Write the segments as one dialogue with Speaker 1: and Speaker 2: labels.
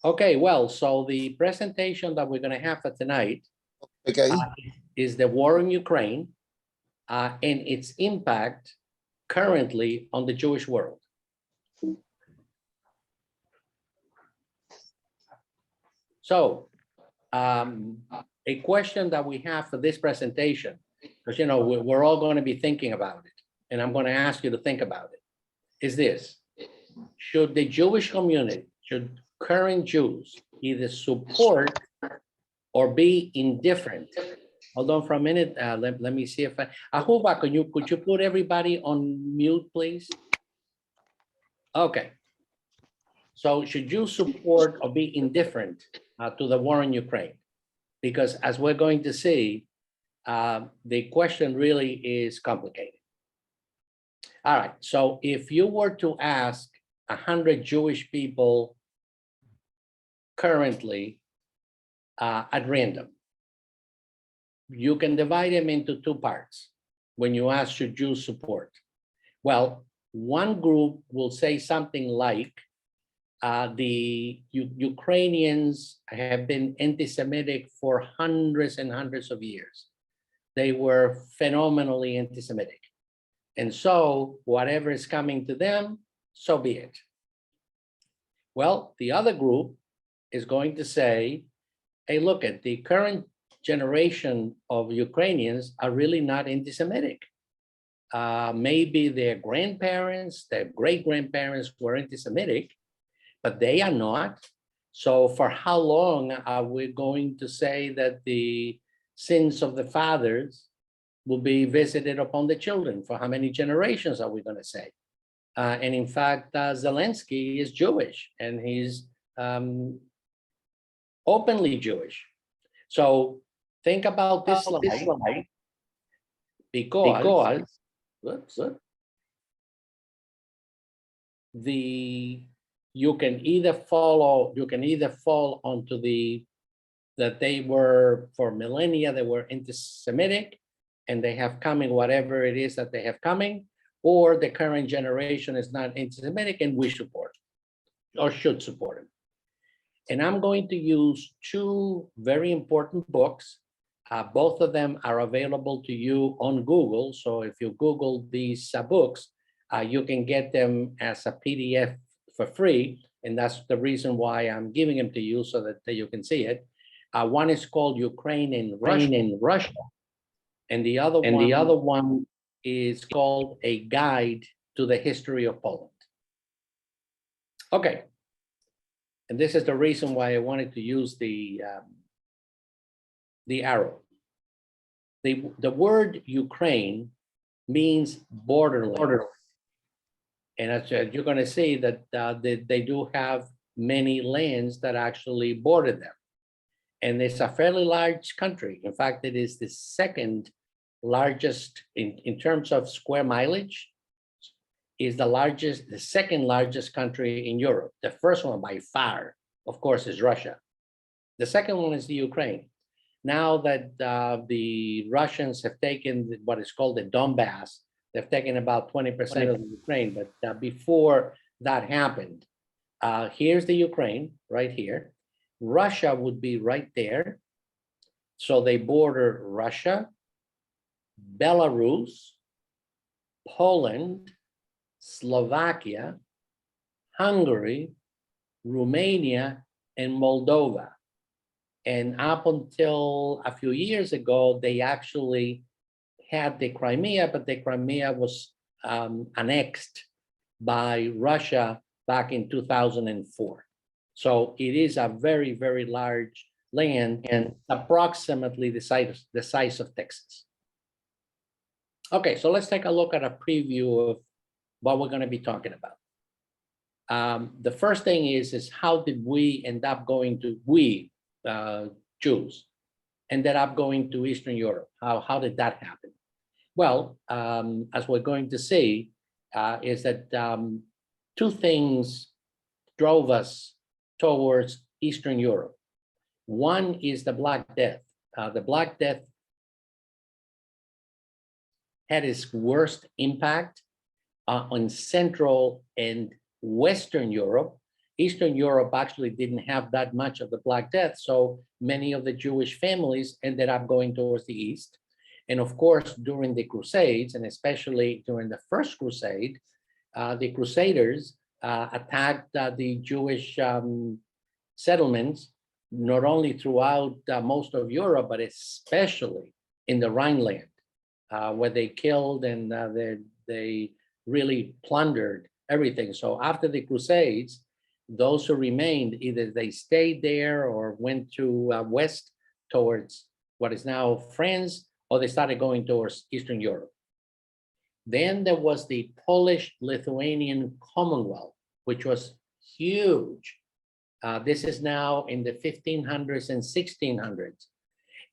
Speaker 1: Okay, well, so the presentation that we're going to have for tonight
Speaker 2: Okay.
Speaker 1: is the war in Ukraine and its impact currently on the Jewish world. So a question that we have for this presentation, because, you know, we're all going to be thinking about it, and I'm going to ask you to think about it, is this: should the Jewish community, should current Jews either support or be indifferent? Hold on for a minute. Let me see if Ahuba, could you put everybody on mute, please? Okay. So should you support or be indifferent to the war in Ukraine? Because as we're going to see, the question really is complicated. All right. So if you were to ask 100 Jewish people currently at random, you can divide them into two parts when you ask should Jews support. Well, one group will say something like the Ukrainians have been anti-Semitic for hundreds and hundreds of years. They were phenomenally anti-Semitic. And so whatever is coming to them, so be it. Well, the other group is going to say, hey, look, at the current generation of Ukrainians are really not anti-Semitic. Maybe their grandparents, their great-grandparents were anti-Semitic, but they are not. So for how long are we going to say that the sins of the fathers will be visited upon the children? For how many generations are we going to say? And in fact, Zelensky is Jewish, and he's openly Jewish. So think about this slide, because you can either fall onto that they were, for millennia, they were anti-Semitic, and they have coming whatever it is that they have coming, or the current generation is not anti-Semitic and we support or should support it. And I'm going to use two very important books. Both of them are available to you on Google. So if you Google these books, you can get them as a PDF for free. And that's the reason why I'm giving them to you, so that you can see it. One is called Ukraine and Russia. And the other one is called A Guide to the History of Poland. Okay. And this is the reason why I wanted to use the arrow. The word Ukraine means borderland. And as you're going to see that they do have many lands that actually border them. And it's a fairly large country. In fact, it is the second largest in terms of square mileage. Is the second largest country in Europe. The first one by far, of course, is Russia. The second one is the Ukraine. Now that the Russians have taken what is called the Donbass, they've taken about 20% of the Ukraine. But before that happened, here's the Ukraine right here. Russia would be right there. So they border Russia, Belarus, Poland, Slovakia, Hungary, Romania, and Moldova. And up until a few years ago, they actually had the Crimea, but the Crimea was annexed by Russia back in 2004. So it is a very, very large land, and approximately the size of Texas. Okay, so let's take a look at a preview of what we're going to be talking about. The first thing is how did we end up going to, Jews, ended up going to Eastern Europe? How did that happen? Well, as we're going to see, is that two things drove us towards Eastern Europe. One is the Black Death. The Black Death had its worst impact on Central and Western Europe, Eastern Europe actually didn't have that much of the Black Death, so many of the Jewish families ended up going towards the east. And of course, during the Crusades, and especially during the First Crusade, the Crusaders attacked the Jewish settlements, not only throughout most of Europe, but especially in the Rhineland, where they killed and they really plundered everything. So after the Crusades, those who remained, either they stayed there or went to west towards what is now France, or they started going towards Eastern Europe. Then there was the Polish-Lithuanian Commonwealth, which was huge. This is now in the 1500s and 1600s.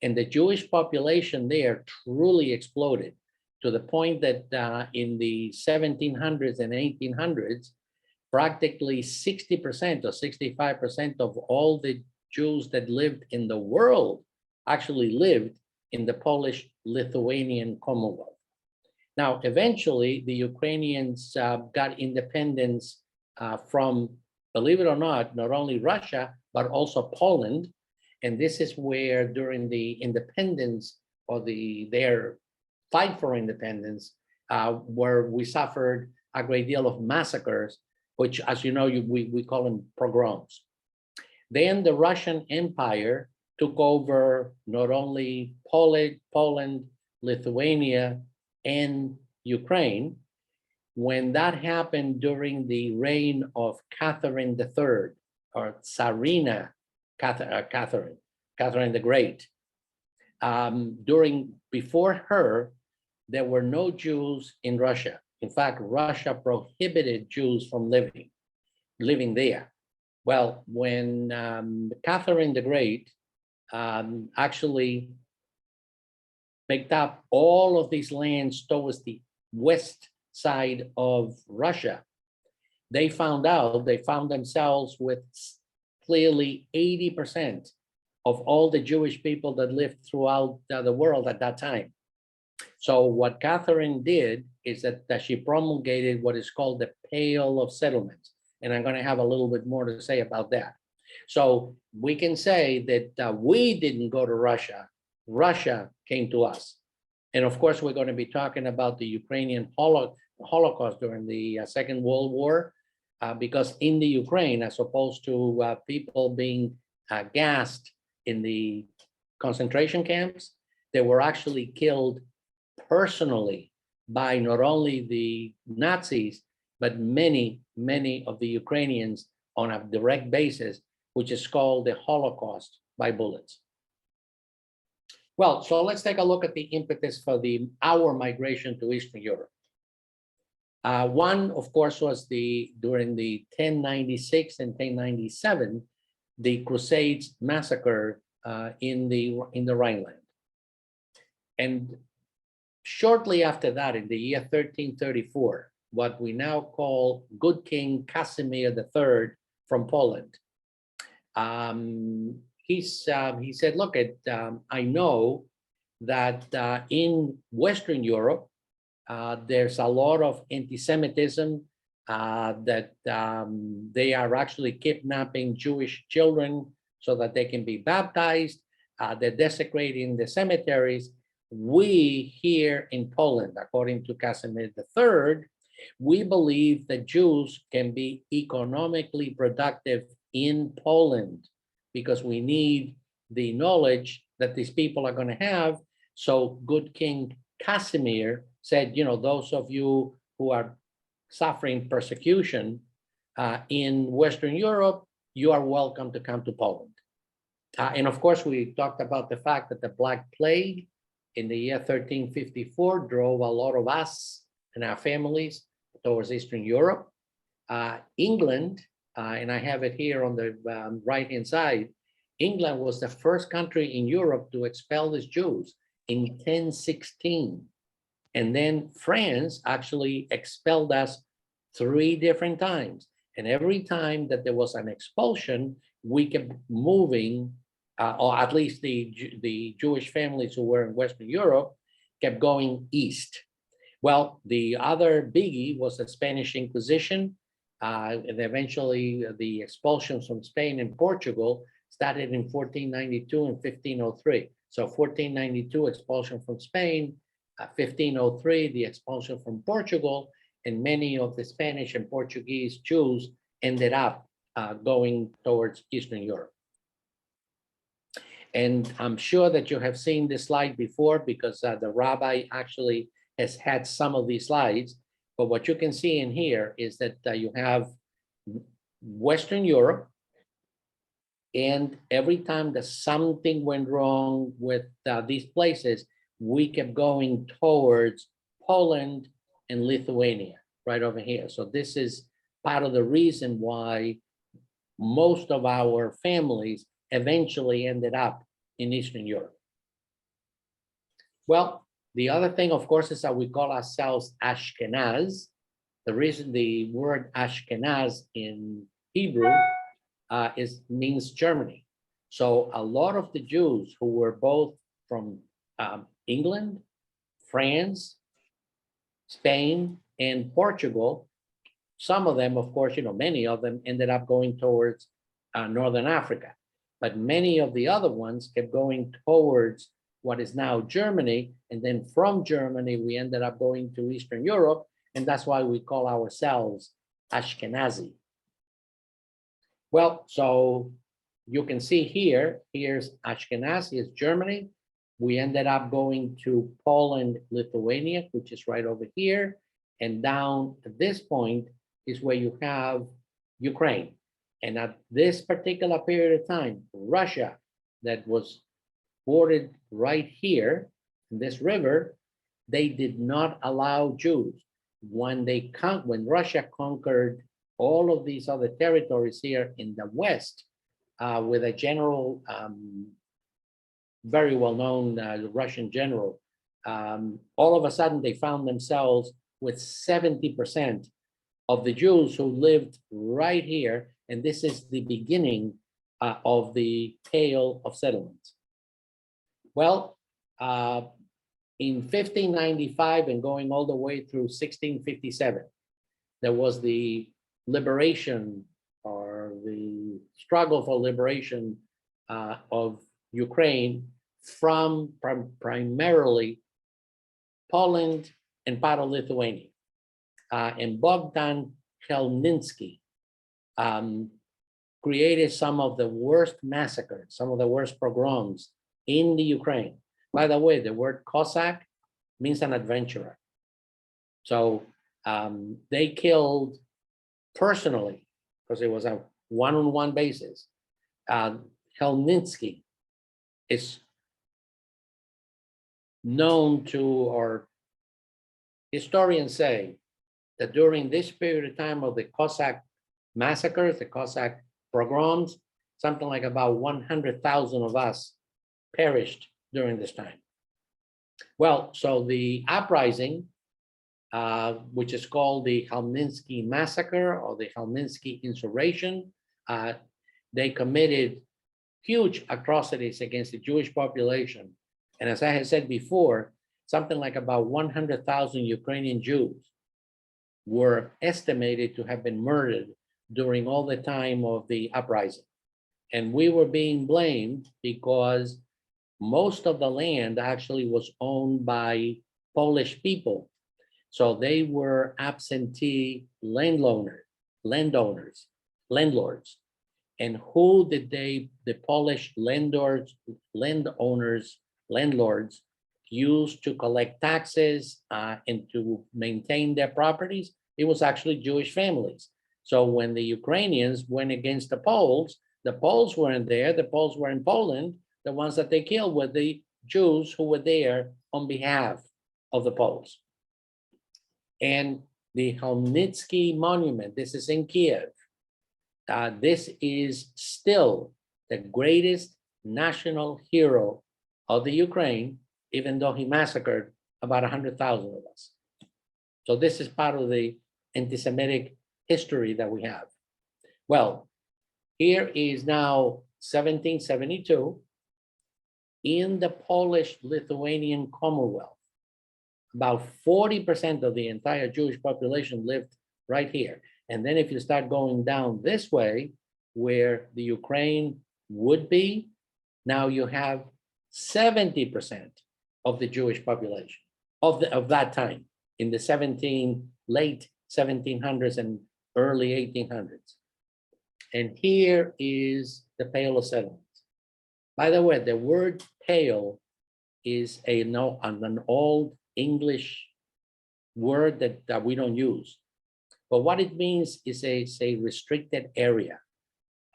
Speaker 1: And the Jewish population there truly exploded to the point that in the 1700s and 1800s, practically 60% or 65% of all the Jews that lived in the world actually lived in the Polish-Lithuanian Commonwealth. Now, eventually, the Ukrainians got independence from, believe it or not only Russia, but also Poland. And this is where during the independence or their fight for independence, where we suffered a great deal of massacres, which, as you know, we call them pogroms. Then the Russian Empire took over not only Poland, Lithuania, and Ukraine. When that happened during the reign of Catherine III, or Tsarina Catherine the Great, before her, there were no Jews in Russia. In fact, Russia prohibited Jews from living there. Well, when Catherine the Great actually picked up all of these lands towards the west side of Russia, they found themselves with clearly 80% of all the Jewish people that lived throughout the world at that time. So what Catherine did is that she promulgated what is called the Pale of Settlements. And I'm going to have a little bit more to say about that. So we can say that we didn't go to Russia. Russia came to us. And of course, we're going to be talking about the Ukrainian Holocaust during the Second World War, because in the Ukraine, as opposed to people being gassed in the concentration camps, they were actually killed personally by not only the Nazis, but many of the Ukrainians on a direct basis, which is called the Holocaust by bullets. Well, so let's take a look at the impetus for our migration to Eastern Europe. One, of course, was during the 1096 and 1097, the Crusades massacre in the Rhineland. And shortly after that, in the year 1334, what we now call Good King Casimir III from Poland, he said, look, I know that in Western Europe, there's a lot of anti-Semitism, that they are actually kidnapping Jewish children so that they can be baptized. They're desecrating the cemeteries. We here in Poland, according to Casimir III, we believe that Jews can be economically productive in Poland because we need the knowledge that these people are going to have. So Good King Casimir said, those of you who are suffering persecution in Western Europe, you are welcome to come to Poland. And of course, we talked about the fact that the Black Plague in the year 1354 drove a lot of us and our families towards Eastern Europe. England, and I have it here on the right-hand side, England was the first country in Europe to expel these Jews in 1016. And then France actually expelled us 3 different times. And every time that there was an expulsion, we kept moving, or at least the Jewish families who were in Western Europe kept going east. Well, the other biggie was the Spanish Inquisition. And eventually the expulsions from Spain and Portugal started in 1492 and 1503. So 1492 expulsion from Spain, 1503 the expulsion from Portugal, and many of the Spanish and Portuguese Jews ended up going towards Eastern Europe. And I'm sure that you have seen this slide before because the rabbi actually has had some of these slides. But what you can see in here is that you have Western Europe, and every time that something went wrong with these places, we kept going towards Poland and Lithuania, right over here. So this is part of the reason why most of our families eventually ended up in Eastern Europe. Well, the other thing, of course, is that we call ourselves Ashkenaz. The reason the word Ashkenaz in Hebrew means Germany. So a lot of the Jews who were both from England, France, Spain, and Portugal, some of them, of course, many of them ended up going towards Northern Africa. But many of the other ones kept going towards what is now Germany. And then from Germany, we ended up going to Eastern Europe. And that's why we call ourselves Ashkenazi. Well, so you can see here's Ashkenazi, is Germany. We ended up going to Poland, Lithuania, which is right over here. And down at this point is where you have Ukraine. And at this particular period of time, Russia, that was bordered right here in this river, they did not allow Jews. When Russia conquered all of these other territories here in the West, with a general, very well-known Russian general, all of a sudden they found themselves with 70% of the Jews who lived right here. And this is the beginning of the Pale of Settlement. Well, in 1595 and going all the way through 1657, there was the liberation or the struggle for liberation of Ukraine from primarily Poland and part of Lithuania. And Bohdan Khmelnitsky created some of the worst massacres, some of the worst pogroms in the Ukraine. By the way, the word Cossack means an adventurer. So they killed personally, because it was a one-on-one basis. Khmelnitsky is known to, or historians say, that during this period of time of the Cossack massacres, the Cossack pogroms, something like about 100,000 of us perished during this time. Well, so the uprising, which is called the Khmelnitsky massacre or the Khmelnitsky insurrection, they committed huge atrocities against the Jewish population. And as I had said before, something like about 100,000 Ukrainian Jews were estimated to have been murdered during all the time of the uprising. And we were being blamed because most of the land actually was owned by Polish people. So they were absentee landlords. And who did the Polish landlords used to collect taxes and to maintain their properties? It was actually Jewish families. So when the Ukrainians went against the Poles weren't there, the Poles were in Poland. The ones that they killed were the Jews who were there on behalf of the Poles. And the Khmelnitsky monument, this is in Kiev. This is still the greatest national hero of the Ukraine, even though he massacred about 100,000 of us. So this is part of the anti-Semitic history that we have. Well, here is now 1772 in the Polish-Lithuanian Commonwealth. About 40% of the entire Jewish population lived right here. And then if you start going down this way, where the Ukraine would be, now you have 70% of the Jewish population of that time in the late 1700s and early 1800s. And here is the Pale of Settlements. By the way, the word pale is an old English word that we don't use. But what it means is a restricted area.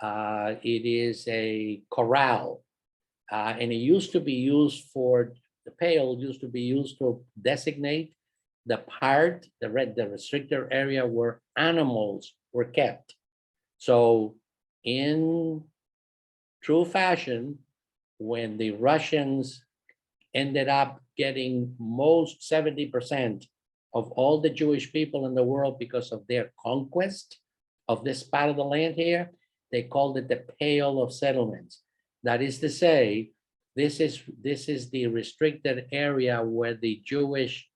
Speaker 1: It is a corral. And it used to be used for, the pale used to be used to designate the part, the restricted area where animals were kept. So in true fashion, when the Russians ended up getting most 70% of all the Jewish people in the world because of their conquest of this part of the land here, they called it the Pale of Settlements. That is to say, this is the restricted area where the Jewish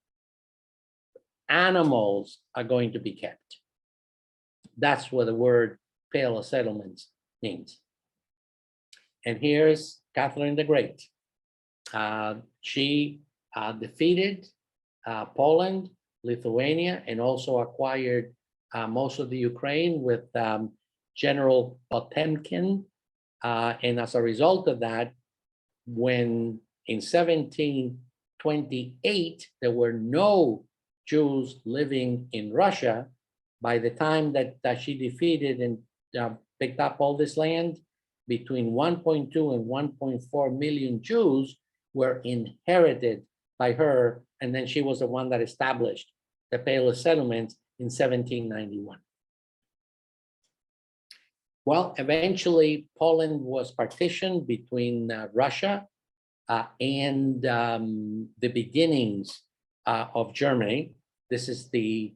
Speaker 1: animals are going to be kept. That's what the word Pale of Settlements means. And here's Catherine the Great. She defeated Poland, Lithuania, and also acquired most of the Ukraine with General Potemkin. And as a result of that, when in 1728, there were no Jews living in Russia, by the time that she defeated and picked up all this land, between 1.2 and 1.4 million Jews were inherited by her, and then she was the one that established the Pale of Settlements in 1791. Well, eventually Poland was partitioned between Russia and the beginnings of Germany. This is the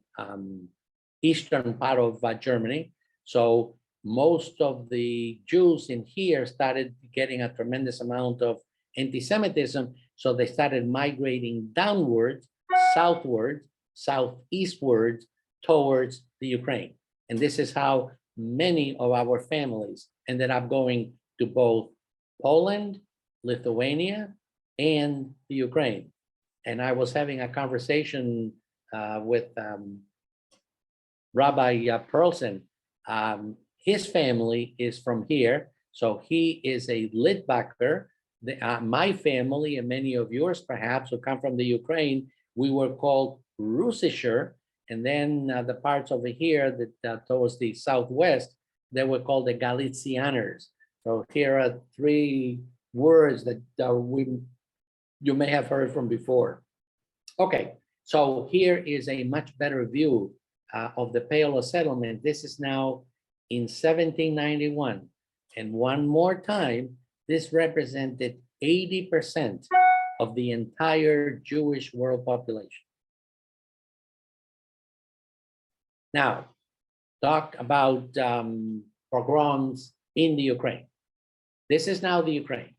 Speaker 1: eastern part of Germany. So most of the Jews in here started getting a tremendous amount of anti-Semitism. So they started migrating downwards, southwards, southeastwards towards the Ukraine. And this is how many of our families ended up going to both Poland, Lithuania, and the Ukraine. And I was having a conversation with Rabbi Perlson. His family is from here, so he is a Litvak. My family and many of yours perhaps who come from the Ukraine, we were called Russischer, and then the parts over here that towards the southwest, they were called the Galicianers. So here are three words that you may have heard from before. Okay, so here is a much better view of the Pale of Settlement. This is now in 1791. And one more time, this represented 80% of the entire Jewish world population. Now, talk about pogroms in the Ukraine. This is now the Ukraine.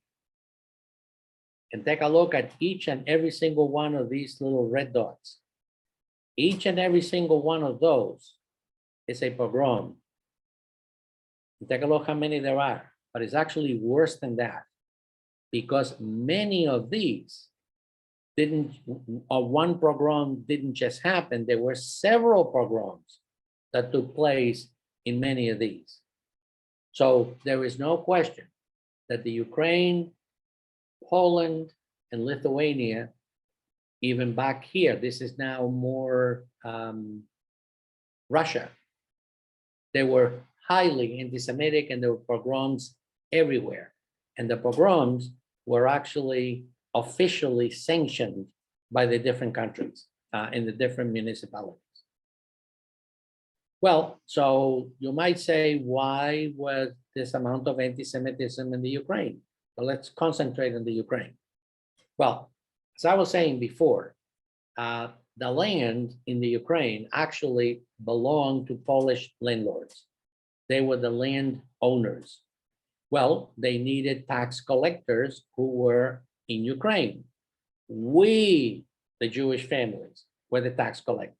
Speaker 1: And take a look at each and every single one of these little red dots. Each and every single one of those is a pogrom. Take a look how many there are, but it's actually worse than that, because many of these one pogrom didn't just happen. There were several pogroms that took place in many of these. So there is no question that the Ukraine, Poland, and Lithuania, even back here, this is now more Russia. They were highly anti-Semitic, and there were pogroms everywhere. And the pogroms were actually officially sanctioned by the different countries in the different municipalities. Well, so you might say, why was this amount of anti-Semitism in the Ukraine? Well, let's concentrate on the Ukraine. Well, as I was saying before, the land in the Ukraine actually belonged to Polish landlords. They were the land owners. Well, they needed tax collectors who were in Ukraine. We, the Jewish families, were the tax collectors.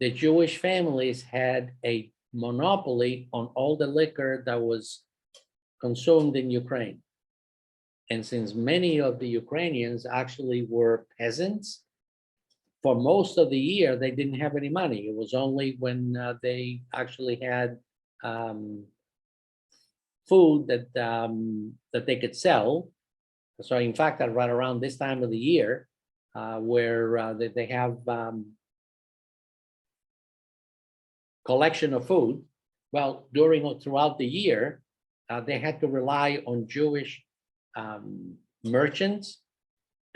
Speaker 1: the Jewish families had a monopoly on all the liquor that was consumed in Ukraine. And since many of the Ukrainians actually were peasants, for most of the year, they didn't have any money. It was only when they actually had food that they could sell. So in fact, right around this time of the year, where they have collection of food, well, throughout the year, they had to rely on Jewish merchants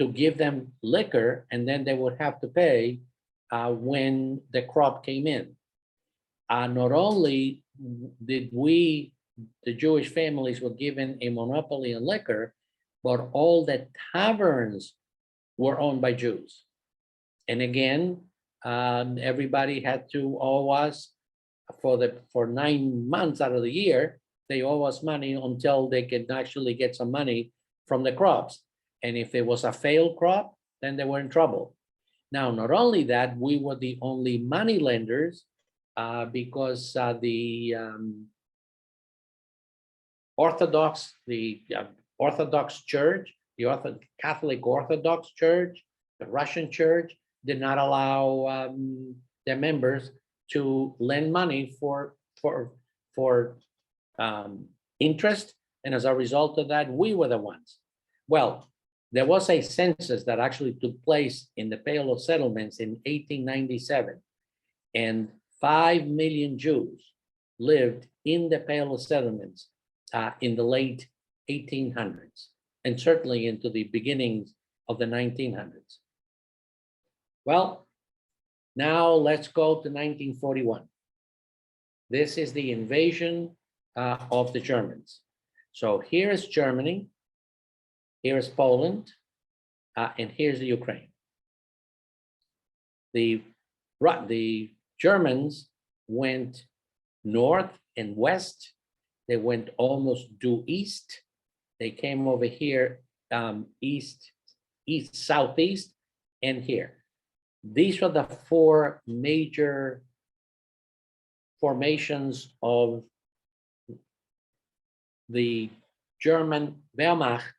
Speaker 1: to give them liquor, and then they would have to pay when the crop came in. Not only did the Jewish families were given a monopoly on liquor, but all the taverns were owned by Jews. And again, everybody had to owe us for 9 months out of the year. They owe us money until they could actually get some money from the crops. And if it was a failed crop, then they were in trouble. Now, not only that, we were the only money lenders because the Orthodox Church, the Catholic Orthodox Church, the Russian Church did not allow their members to lend money for interest. And as a result of that, we were the ones. Well, there was a census that actually took place in the Pale of Settlements in 1897, and 5 million Jews lived in the Pale of Settlements in the late 1800s, and certainly into the beginnings of the 1900s. Well, now let's go to 1941. This is the invasion of the Germans. So here is Germany, here is Poland, and here's the Ukraine. The Germans went north and west. They went almost due east. They came over here, east, southeast, and here. These are the 4 major formations of the German Wehrmacht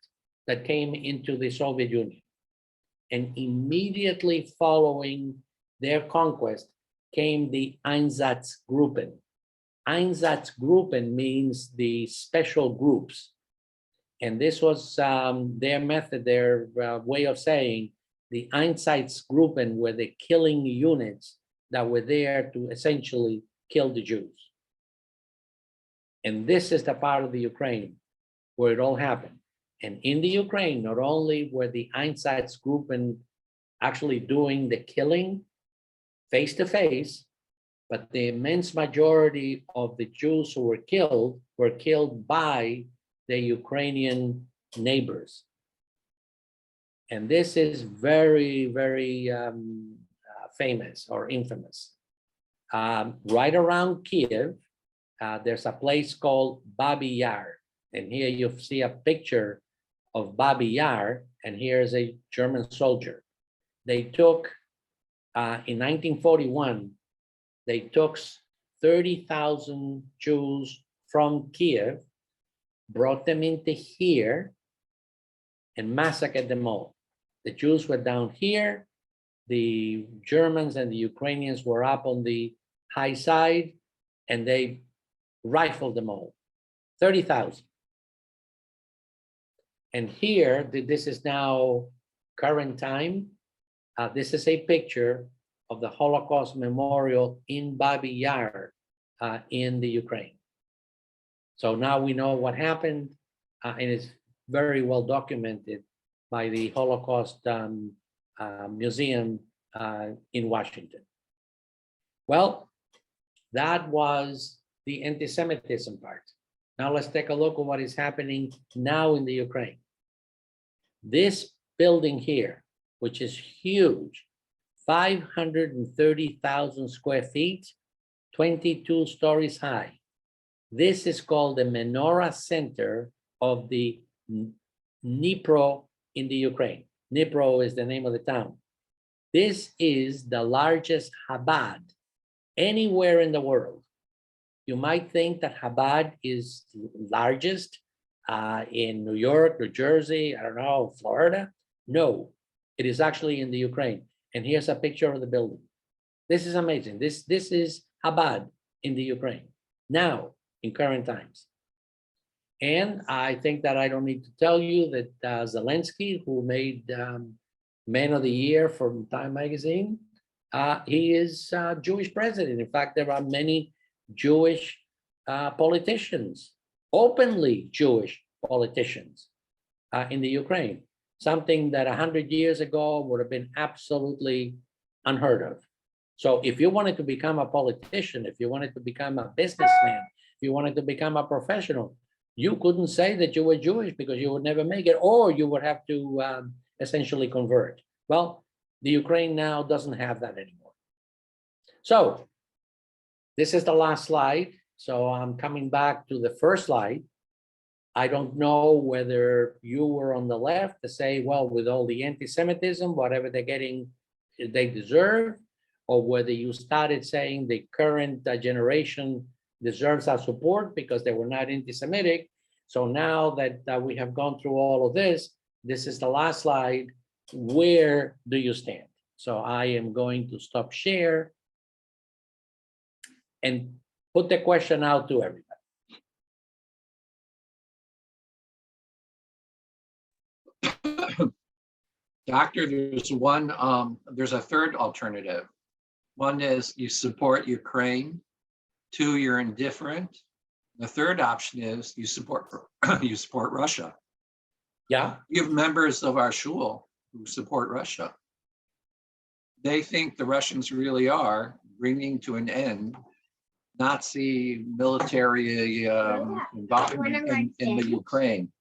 Speaker 1: that came into the Soviet Union. And immediately following their conquest came the Einsatzgruppen. Einsatzgruppen means the special groups. And this was their method, their way of saying the Einsatzgruppen were the killing units that were there to essentially kill the Jews. And this is the part of the Ukraine where it all happened. And in the Ukraine, not only were the Einsatzgruppen actually doing the killing face to face, but the immense majority of the Jews who were killed by their Ukrainian neighbors. And this is very, very famous or infamous. Right around Kiev, there's a place called Babi Yar. And here you see a picture of Babi Yar, and here's a German soldier. They took, in 1941, they took 30,000 Jews from Kiev, brought them into here, and massacred them all. The Jews were down here, the Germans and the Ukrainians were up on the high side, and they rifled them all, 30,000. And here, this is now current time. This is a picture of the Holocaust Memorial in Babi Yar in the Ukraine. So now we know what happened, and it's very well documented by the Holocaust Museum in Washington. Well, that was the anti-Semitism part. Now let's take a look at what is happening now in the Ukraine. This building here, which is huge, 530,000 square feet, 22 stories high. This is called the Menorah Center of the Dnipro in the Ukraine. Dnipro is the name of the town. This is the largest Chabad anywhere in the world. You might think that Chabad is largest in New York, New Jersey, I don't know, Florida. No, it is actually in the Ukraine. And here's a picture of the building. This is amazing. This is Chabad in the Ukraine now in current times. And I think that I don't need to tell you that Zelensky, who made Man of the Year from Time Magazine, he is a Jewish president. In fact, there are many Jewish politicians, openly Jewish politicians in the Ukraine, something that 100 years ago would have been absolutely unheard of. So if you wanted to become a politician, if you wanted to become a businessman, if you wanted to become a professional, you couldn't say that you were Jewish because you would never make it, or you would have to essentially convert. Well, the Ukraine now doesn't have that anymore. So this is the last slide. So I'm coming back to the first slide. I don't know whether you were on the left to say, well, with all the anti-Semitism, whatever they're getting, they deserve, or whether you started saying the current generation deserves our support because they were not anti-Semitic. So now that we have gone through all of this, this is the last slide. Where do you stand? So I am going to stop share and put the question out to everybody.
Speaker 2: Doctor, there's a third alternative. One is you support Ukraine. Two, you're indifferent. The third option is you support Russia.
Speaker 1: Yeah.
Speaker 2: You have members of our shul who support Russia. They think the Russians really are bringing to an end Nazi military involvement in the Ukraine.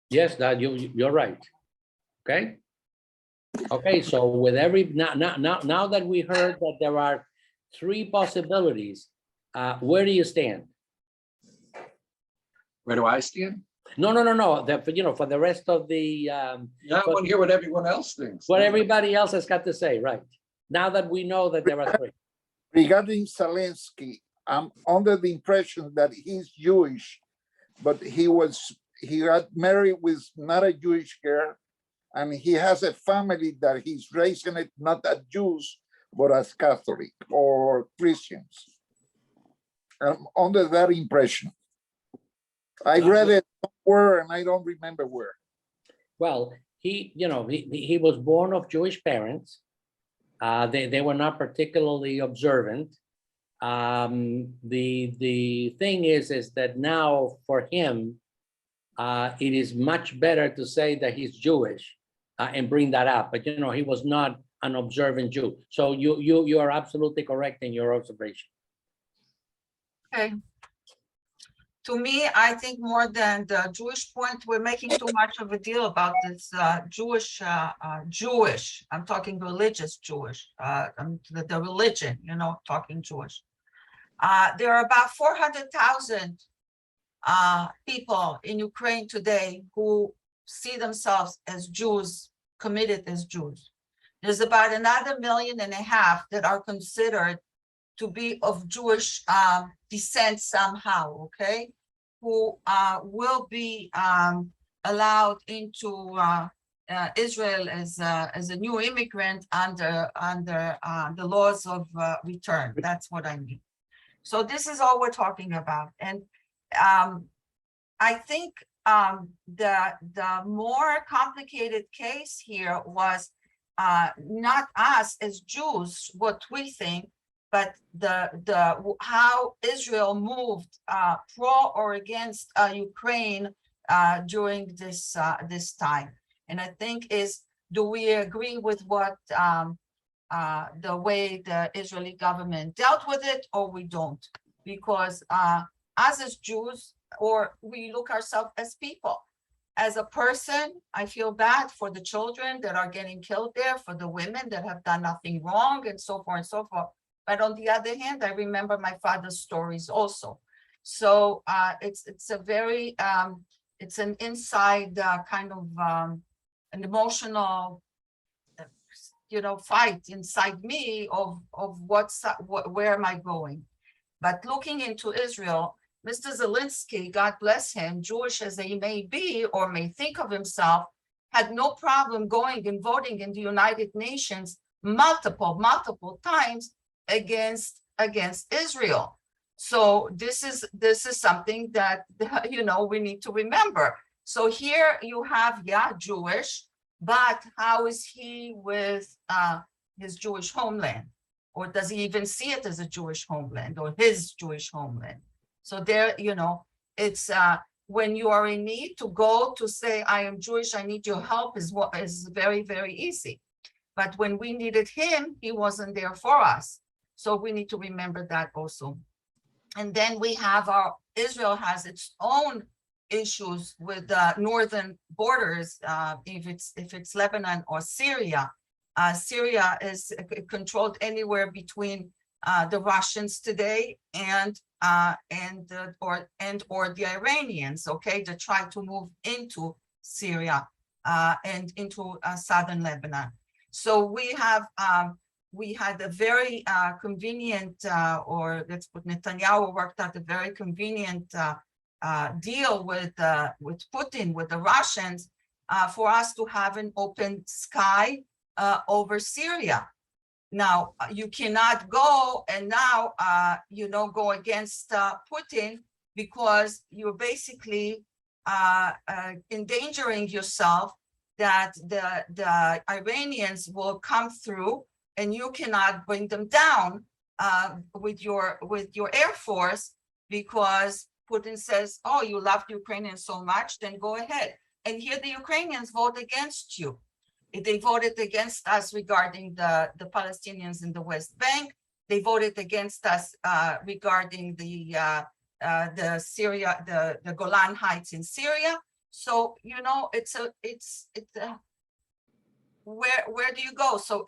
Speaker 1: Yes, that you're right. Okay. Okay, so with every now that we heard that there are three possibilities, where do you stand?
Speaker 2: Where do I stand?
Speaker 1: No. For the rest of the
Speaker 2: Yeah, I want to hear what everyone else thinks.
Speaker 1: what everybody else has got to say, right? Now that we know that there are three.
Speaker 3: Regarding Zelensky, I'm under the impression that he's Jewish, but he got married with not a Jewish girl, and he has a family that he's raising it not as Jews, but as Catholic or Christians. I'm under that impression. I read it somewhere and I don't remember where.
Speaker 1: Well, he was born of Jewish parents. They were not particularly observant. The thing is that now for him, it is much better to say that he's Jewish and bring that up. But he was not an observant Jew. So you are absolutely correct in your observation.
Speaker 4: Okay. To me, I think more than the Jewish point, we're making too much of a deal about this Jewish. I'm talking religious Jewish, the religion, talking Jewish. There are about 400,000 people in Ukraine today who see themselves as Jews, committed as Jews. There's about another 1.5 million that are considered to be of Jewish descent somehow, okay, who will be allowed into Israel as a new immigrant under the laws of return. That's what I mean. So this is all we're talking about, and I think the more complicated case here was not us as Jews, what we think, but how Israel moved pro or against Ukraine during this time. And I think do we agree with what the way the Israeli government dealt with it, or we don't? Because us as Jews, or we look ourselves as people. As a person, I feel bad for the children that are getting killed there, for the women that have done nothing wrong, and so forth and so forth. But on the other hand, I remember my father's stories also. So it's a very, it's an inside kind of an emotional fight inside me of where am I going? But looking into Israel, Mr. Zelensky, God bless him, Jewish as he may be or may think of himself, had no problem going and voting in the United Nations multiple times against Israel. So this is something that we need to remember. So here you have, Jewish, but how is he with his Jewish homeland? Or does he even see it as a Jewish homeland or his Jewish homeland? So there, it's when you are in need to go to say, I am Jewish, I need your help is very, very easy. But when we needed him, he wasn't there for us. So we need to remember that also. And then we have Israel has its own issues with the northern borders, if it's Lebanon or Syria. Syria is controlled anywhere between the Russians today and or the Iranians, okay, to try to move into Syria and into southern Lebanon. So we had a very convenient, or let's put Netanyahu worked out a very convenient deal with Putin, with the Russians, for us to have an open sky over Syria. Now, you cannot go and now, go against Putin because you're basically endangering yourself that the Iranians will come through and you cannot bring them down with your Air Force because Putin says, oh, you love the Ukrainians so much, then go ahead. And here the Ukrainians vote against you. They voted against us regarding the Palestinians in the West Bank. They voted against us regarding the Syria, the Golan Heights in Syria. So where do you go? So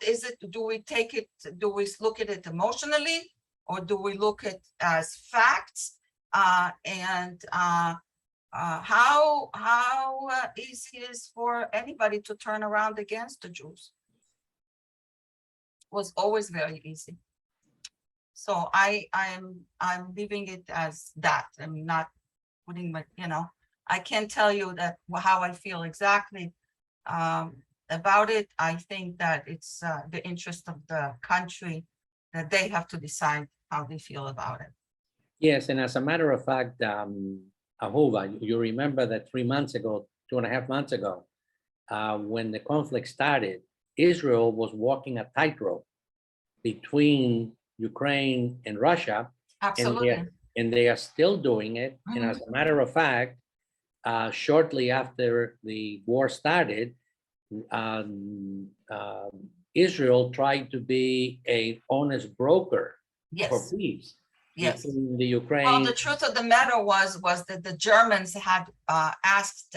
Speaker 4: do we look at it emotionally, or do we look at as facts? How easy is for anybody to turn around against the Jews? Was always very easy. So I'm leaving it as that. I'm not putting my, I can't tell you that how I feel exactly about it. I think that it's the interest of the country that they have to decide how they feel about it.
Speaker 1: Yes, and as a matter of fact, Ahova, you remember that 3 months ago, 2.5 months ago, when the conflict started, Israel was walking a tightrope between Ukraine and Russia.
Speaker 4: Absolutely.
Speaker 1: And they are still doing it. And as a matter of fact, shortly after the war started, Israel tried to be an honest broker for peace.
Speaker 4: Yes.
Speaker 1: Between the Ukraine.
Speaker 4: Well, the truth of the matter was that the Germans had asked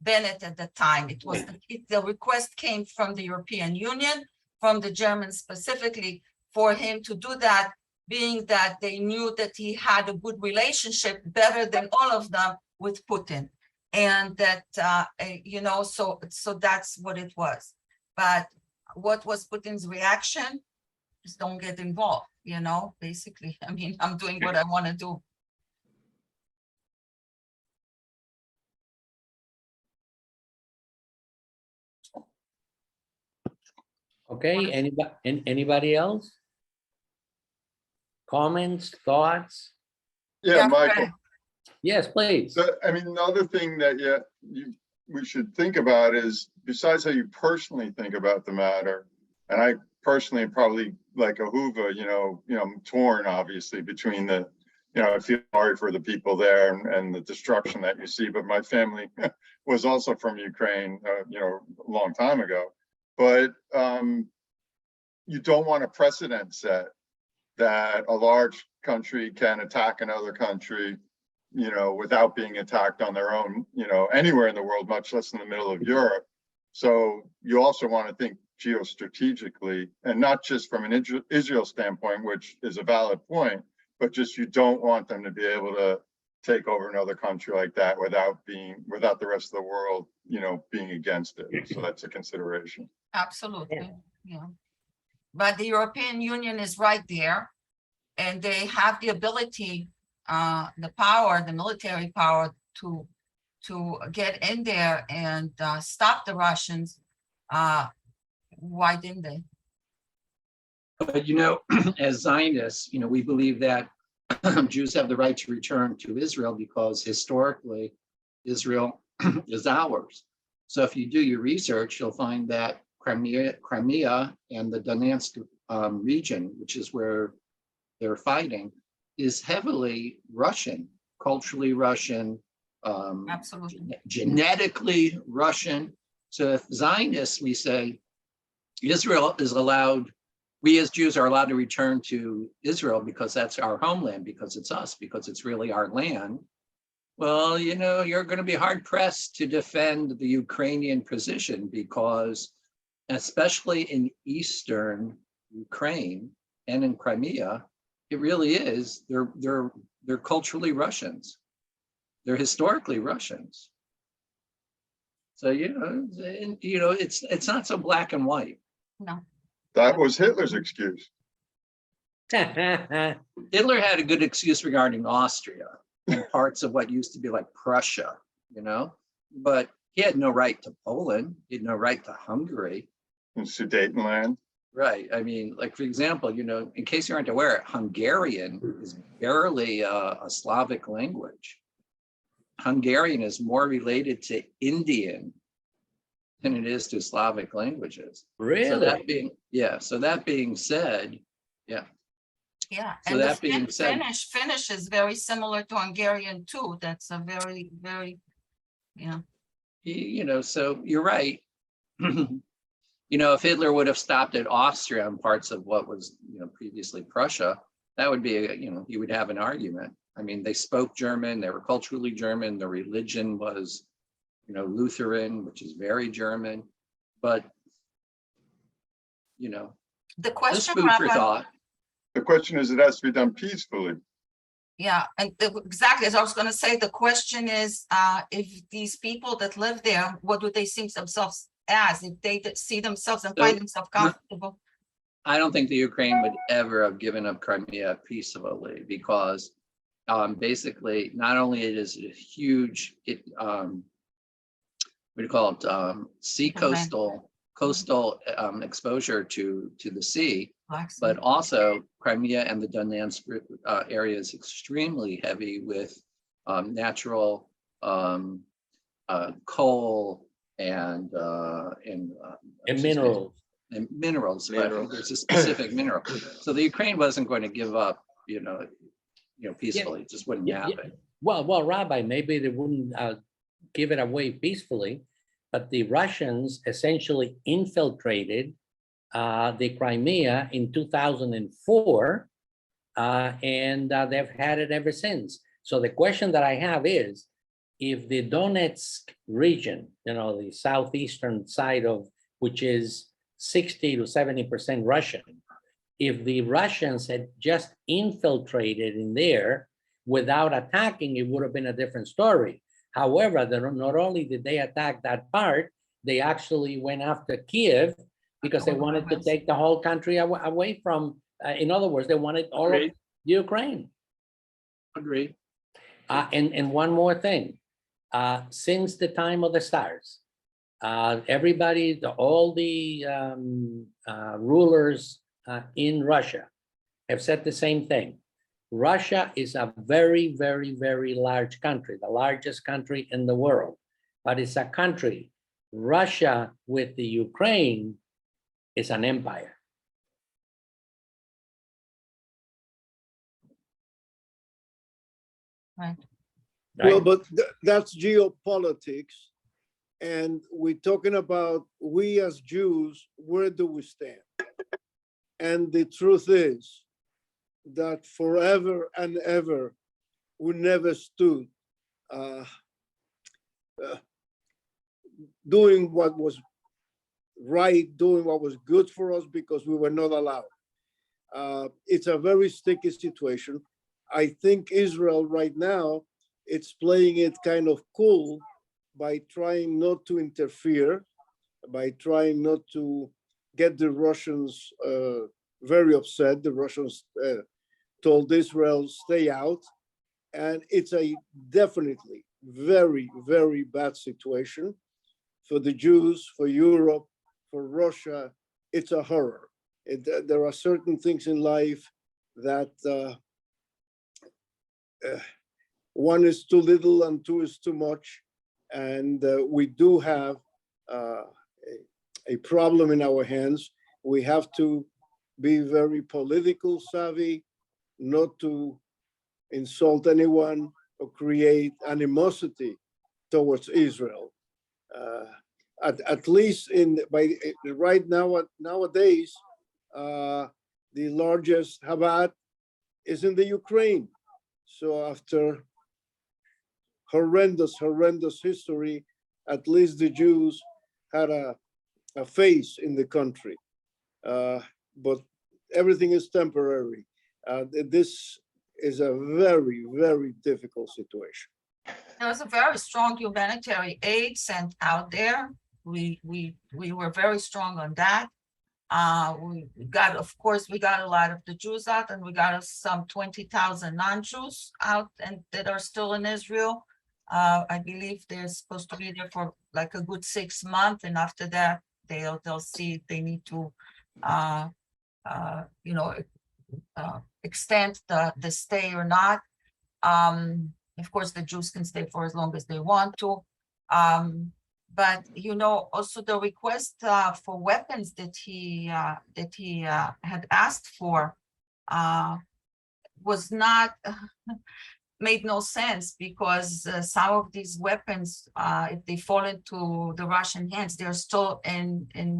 Speaker 4: Bennett at the time. It was the request came from the European Union, from the Germans specifically, for him to do that, being that they knew that he had a good relationship, better than all of them, with Putin, and that so that's what it was. But what was Putin's reaction? Just don't get involved. Basically, I mean, I'm doing what I want to do.
Speaker 1: Okay, anybody else? Comments, thoughts?
Speaker 5: Yeah, Michael.
Speaker 1: Yes, please.
Speaker 5: I mean, another thing that we should think about is, besides how you personally think about the matter, and I personally probably like Ahuva, I'm torn obviously between I feel sorry for the people there and the destruction that you see, but my family was also from Ukraine, a long time ago. But you don't want a precedent set that a large country can attack another country, without being attacked on their own, anywhere in the world, much less in the middle of Europe. So you also want to think geostrategically, and not just from an Israel standpoint, which is a valid point, but just you don't want them to be able to take over another country like that without the rest of the world, being against it. So that's a consideration.
Speaker 4: Absolutely. Yeah. But the European Union is right there, and they have the ability, the power, the military power to get in there and stop the Russians. Why didn't they?
Speaker 2: But, as Zionists, we believe that Jews have the right to return to Israel because historically, Israel is ours. So if you do your research, you'll find that Crimea and the Donetsk region, which is where they're fighting, is heavily Russian, culturally Russian,
Speaker 4: Absolutely.
Speaker 2: genetically Russian. So if Zionists, we say Israel is allowed, we as Jews are allowed to return to Israel because that's our homeland, because it's us, because it's really our land. Well, you're going to be hard pressed to defend the Ukrainian position because, especially in Eastern Ukraine and in Crimea, it really is, they're culturally Russians. They're historically Russians. So, it's not so black and white.
Speaker 4: No.
Speaker 5: That was Hitler's excuse.
Speaker 2: Hitler had a good excuse regarding Austria and parts of what used to be like Prussia, but he had no right to Poland. He had no right to Hungary.
Speaker 5: In Sudetenland.
Speaker 2: Right. I mean, like, for example, in case you aren't aware, Hungarian is barely a Slavic language. Hungarian is more related to Indian than it is to Slavic languages.
Speaker 1: Really?
Speaker 2: So that being said, yeah.
Speaker 4: Yeah,
Speaker 2: So
Speaker 4: and
Speaker 2: that
Speaker 4: the
Speaker 2: being said-
Speaker 4: Finnish is very similar to Hungarian too. That's a very, very,
Speaker 2: So you're right. If Hitler would have stopped at Austria and parts of what was, previously Prussia, that would be, he would have an argument. I mean, they spoke German, they were culturally German, their religion was, Lutheran, which is very German, but,
Speaker 4: the
Speaker 2: just
Speaker 4: question,
Speaker 2: food for
Speaker 4: Rabbi,
Speaker 2: thought.
Speaker 5: The question is, it has to be done peacefully.
Speaker 4: yeah, and exactly as I was going to say, the question is, if these people that live there, what do they see themselves as? If they see themselves and find themselves comfortable?
Speaker 2: I don't think the Ukraine would ever have given up Crimea peacefully because basically, not only it is a huge, sea coastal exposure to the sea, but also Crimea and the Donetsk area is extremely heavy with natural coal and
Speaker 1: minerals.
Speaker 2: And minerals, but there's a specific mineral. So the Ukraine wasn't going to give up, peacefully. It just wouldn't happen.
Speaker 1: Well, Rabbi, maybe they wouldn't give it away peacefully, but the Russians essentially infiltrated the Crimea in 2004, and they've had it ever since. So the question that I have is, if the Donetsk region, the southeastern side of which is 60 to 70% Russian, if the Russians had just infiltrated in there without attacking, it would have been a different story. However, not only did they attack that part, they actually went after Kiev because they wanted to take the whole country away from, in other words, they wanted all of Ukraine.
Speaker 2: Agreed.
Speaker 1: And one more thing, since the time of the Tsars, everybody, all the rulers in Russia have said the same thing. Russia is a very, very, very large country, the largest country in the world, but it's a country. Russia with the Ukraine is an empire.
Speaker 4: Right.
Speaker 6: Well, but that's geopolitics. And we're talking about, we as Jews, where do we stand? And the truth is that forever and ever, we never stood doing what was right, doing what was good for us because we were not allowed. It's a very sticky situation. I think Israel right now, it's playing it kind of cool by trying not to interfere, by trying not to get the Russians very upset. The Russians told Israel, stay out. And it's a definitely very, very bad situation for the Jews, for Europe, for Russia. It's a horror. There are certain things in life that one is too little and two is too much. And we do have a problem in our hands. We have to be very political savvy, not to insult anyone or create animosity towards Israel. At least right now, nowadays, the largest Chabad is in the Ukraine. So after horrendous history, at least the Jews had a face in the country. But everything is temporary. This is a very, very difficult situation.
Speaker 4: There was a very strong humanitarian aid sent out there. We were very strong on that. We got, of course, we got a lot of the Jews out, and we got some 20,000 non-Jews out and that are still in Israel. I believe they're supposed to be there for like a good 6 months, and after that, they'll see if they need to, extend the stay or not. Of course, the Jews can stay for as long as they want to. But also the request for weapons that he had asked for was not made no sense, because some of these weapons, if they fall into the Russian hands, they're still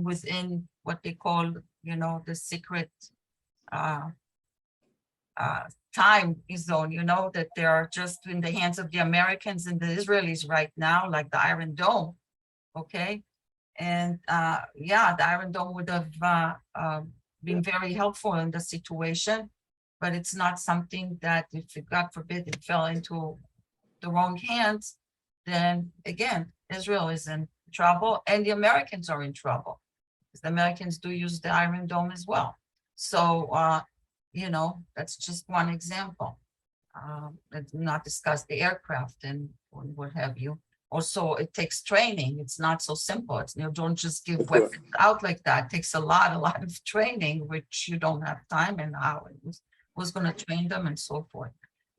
Speaker 4: within what they call, the secret time zone, that they are just in the hands of the Americans and the Israelis right now, like the Iron Dome. Okay. And the Iron Dome would have been very helpful in the situation, but it's not something that, if God forbid it fell into the wrong hands, then again, Israel is in trouble and the Americans are in trouble, because the Americans do use the Iron Dome as well. So, that's just one example. Let's not discuss the aircraft and what have you. Also, it takes training. It's not so simple. You don't just give weapons out like that. It takes a lot of training, which you don't have time and how who's going to train them and so forth.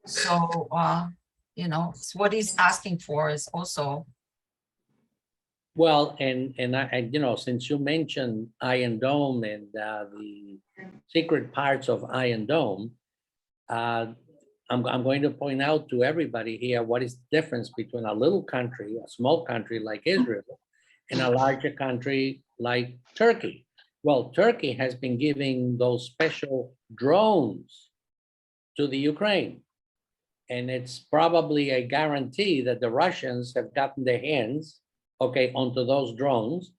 Speaker 4: So, so what he's asking for is also.
Speaker 1: Well, and I since you mentioned Iron Dome and the secret parts of Iron Dome, I'm going to point out to everybody here what is the difference between a little country, a small country like Israel, and a larger country like Turkey. Well, Turkey has been giving those special drones to the Ukraine. And it's probably a guarantee that the Russians have gotten their hands, onto those drones,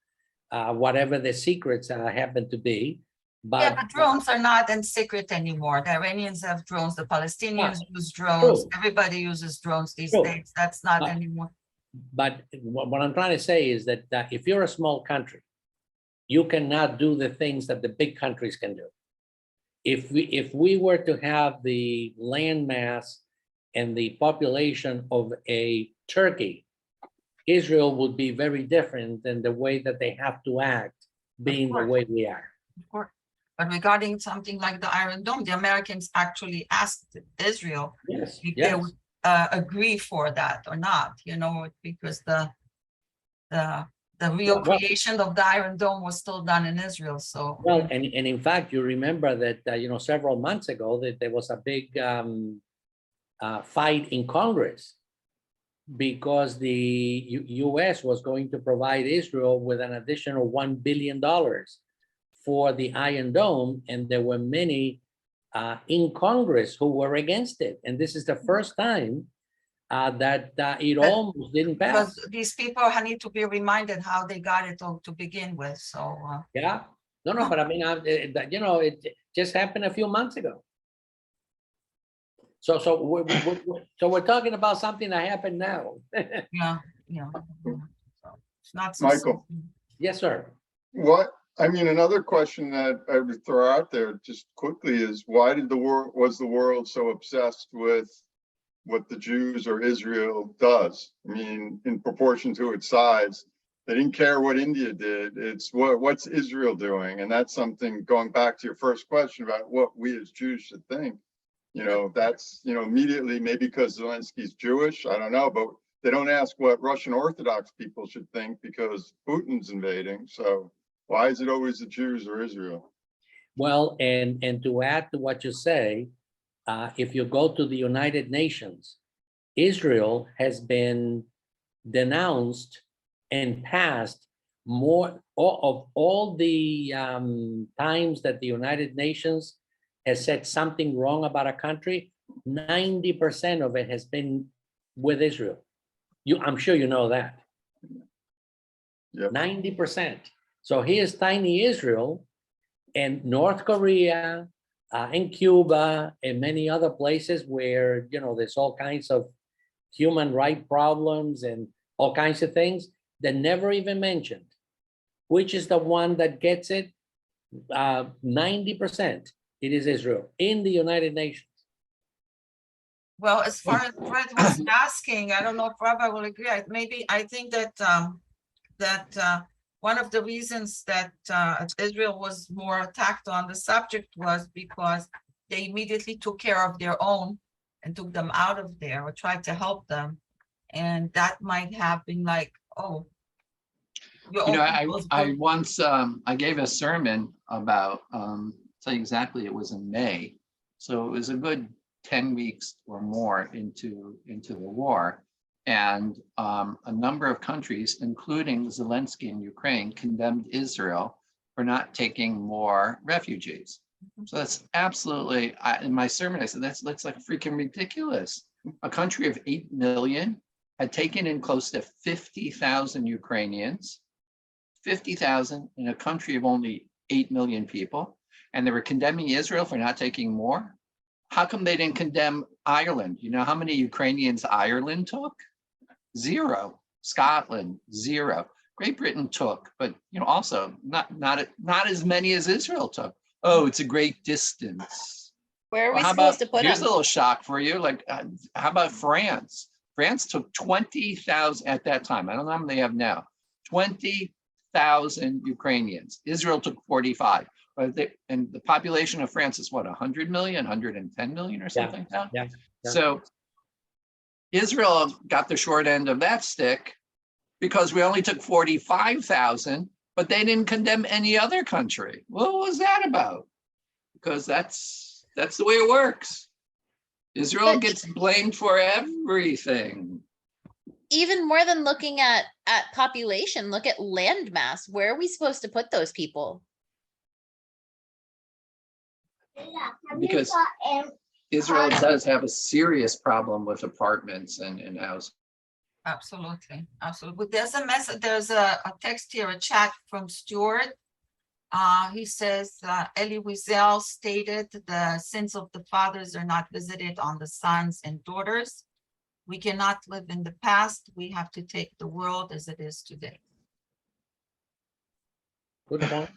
Speaker 1: whatever the secrets happen to be.
Speaker 4: But drones are not in secret anymore. The Iranians have drones, the Palestinians use drones, everybody uses drones these days. That's not anymore.
Speaker 1: But what I'm trying to say is that if you're a small country, you cannot do the things that the big countries can do. If we were to have the land mass and the population of a Turkey, Israel would be very different than the way that they have to act, being the way we are.
Speaker 4: Of course. But regarding something like the Iron Dome, the Americans actually asked Israel if they would agree for that or not, because the real creation of the Iron Dome was still done in Israel. So
Speaker 1: and in fact, you remember that several months ago that there was a big fight in Congress because the U.S. was going to provide Israel with an additional $1 billion for the Iron Dome, and there were many in Congress who were against it. And this is the first time that it almost didn't pass.
Speaker 4: Because these people need to be reminded how they got it to begin with. So
Speaker 1: but I mean, it just happened a few months ago. So we're talking about something that happened now.
Speaker 4: So it's not so
Speaker 5: Michael.
Speaker 1: Yes, sir.
Speaker 5: What I mean, another question that I would throw out there just quickly is why did was the world so obsessed with what the Jews or Israel does? I mean, in proportion to its size, they didn't care what India did. It's what's Israel doing? And that's something going back to your first question about what we as Jews should think. You know, that's, you know, immediately maybe because Zelensky's Jewish, I don't know, but they don't ask what Russian Orthodox people should think because Putin's invading. So why is it always the Jews or Israel?
Speaker 1: Well, and to add to what you say, if you go to the United Nations, Israel has been denounced and passed more of all the times that the United Nations has said something wrong about a country, 90% of it has been with Israel. I'm sure you know that.
Speaker 5: Yep.
Speaker 1: 90%. So here's tiny Israel and North Korea and Cuba and many other places where, you know, there's all kinds of human rights problems and all kinds of things that never even mentioned. Which is the one that gets it? 90%. It is Israel in the United Nations.
Speaker 4: Well, as far as Fred was asking, I don't know if Rabbi will agree. I think that one of the reasons that Israel was more attacked on the subject was because they immediately took care of their own and took them out of there or tried to help them. And that might have been like, oh.
Speaker 2: You know, I once, I gave a sermon about, tell you exactly, it was in May. So it was a good 10 weeks or more into the war. And a number of countries, including Zelensky in Ukraine, condemned Israel for not taking more refugees. So that's absolutely, in my sermon, I said, that's like freaking ridiculous. A country of 8 million had taken in close to 50,000 Ukrainians, 50,000 in a country of only 8 million people. And they were condemning Israel for not taking more. How come they didn't condemn Ireland? You know how many Ukrainians Ireland took? 0. Scotland, 0. Great Britain took, but you know, also not as many as Israel took. Oh, it's a great distance.
Speaker 7: Where are we
Speaker 2: Well, how
Speaker 7: supposed
Speaker 2: about,
Speaker 7: to put
Speaker 2: here's
Speaker 7: them?
Speaker 2: a little shock for you. Like, how about France? France took 20,000 at that time. I don't know how many they have now. 20,000 Ukrainians. Israel took 45. And the population of France is what, 100 million, 110 million or something now?
Speaker 1: Yeah.
Speaker 2: So Israel got the short end of that stick because we only took 45,000, but they didn't condemn any other country. What was that about? Because that's the way it works. Israel
Speaker 7: But
Speaker 2: gets blamed for everything.
Speaker 7: even more than looking at population, look at land mass. Where are we supposed to put those people?
Speaker 2: Because Israel does have a serious problem with apartments and houses.
Speaker 4: Absolutely, absolutely. There's a message, there's a text here, a chat from Stuart. He says, Elie Wiesel stated the sins of the fathers are not visited on the sons and daughters. We cannot live in the past. We have to take the world as it is today.
Speaker 1: Good point.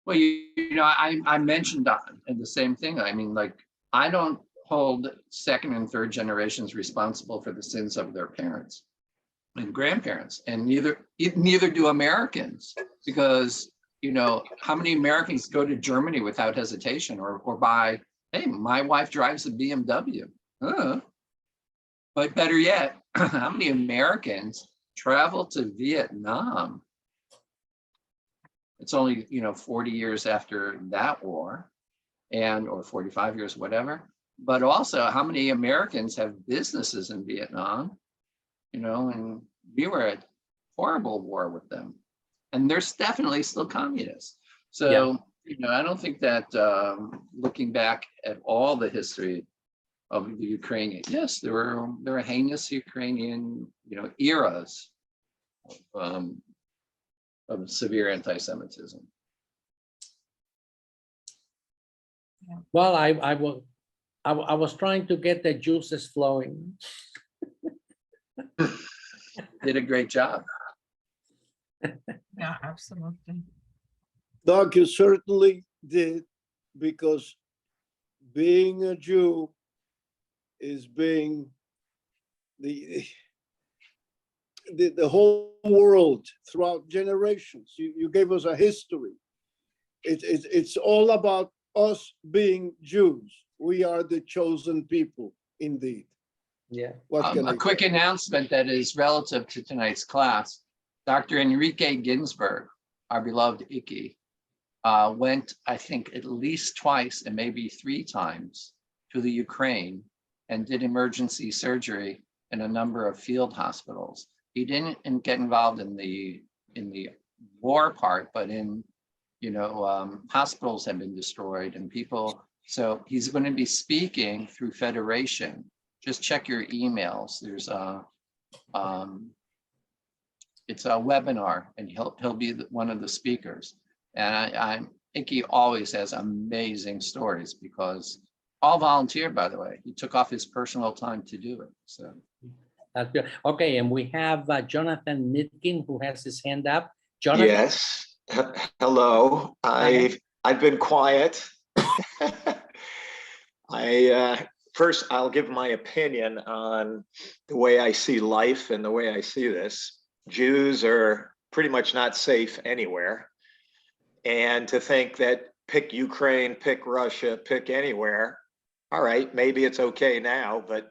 Speaker 2: Well, you know, I mentioned and the same thing. I mean, like, I don't hold second and third generations responsible for the sins of their parents and grandparents, and neither do Americans, because, you know, how many Americans go to Germany without hesitation or buy, hey, my wife drives a BMW. But better yet, how many Americans travel to Vietnam? It's only, you know, 40 years after that war, or 45 years, whatever. But also, how many Americans have businesses in Vietnam? You know, and we were at horrible war with them, and they're definitely still communists. So, you know, I don't think that looking back at all the history of the Ukrainian, yes, there were heinous Ukrainian, you know, eras of severe anti-Semitism.
Speaker 1: Well, I was trying to get the juices flowing.
Speaker 2: Did a great job.
Speaker 4: Yeah, absolutely.
Speaker 6: Doc, you certainly did, because being a Jew is being the whole world throughout generations. You gave us a history. It's all about us being Jews. We are the chosen people, indeed.
Speaker 1: Yeah.
Speaker 6: What can I
Speaker 2: A quick
Speaker 6: say?
Speaker 2: announcement that is relative to tonight's class. Dr. Enrique Ginsberg, our beloved Icky, went, I think, at least twice and maybe 3 times to the Ukraine and did emergency surgery in a number of field hospitals. He didn't get involved in the war part, but in, hospitals have been destroyed and people. So he's going to be speaking through Federation. Just check your emails. There's it's a webinar, and he'll be one of the speakers. And Icky always has amazing stories, because all volunteer, by the way. He took off his personal time to do it. So
Speaker 1: That's good. Okay, and we have Jonathan Nitkin, who has his hand up. Jonathan?
Speaker 8: Yes. Hello. I've been quiet. First, I'll give my opinion on the way I see life and the way I see this. Jews are pretty much not safe anywhere. And to think that pick Ukraine, pick Russia, pick anywhere, all right, maybe it's okay now, but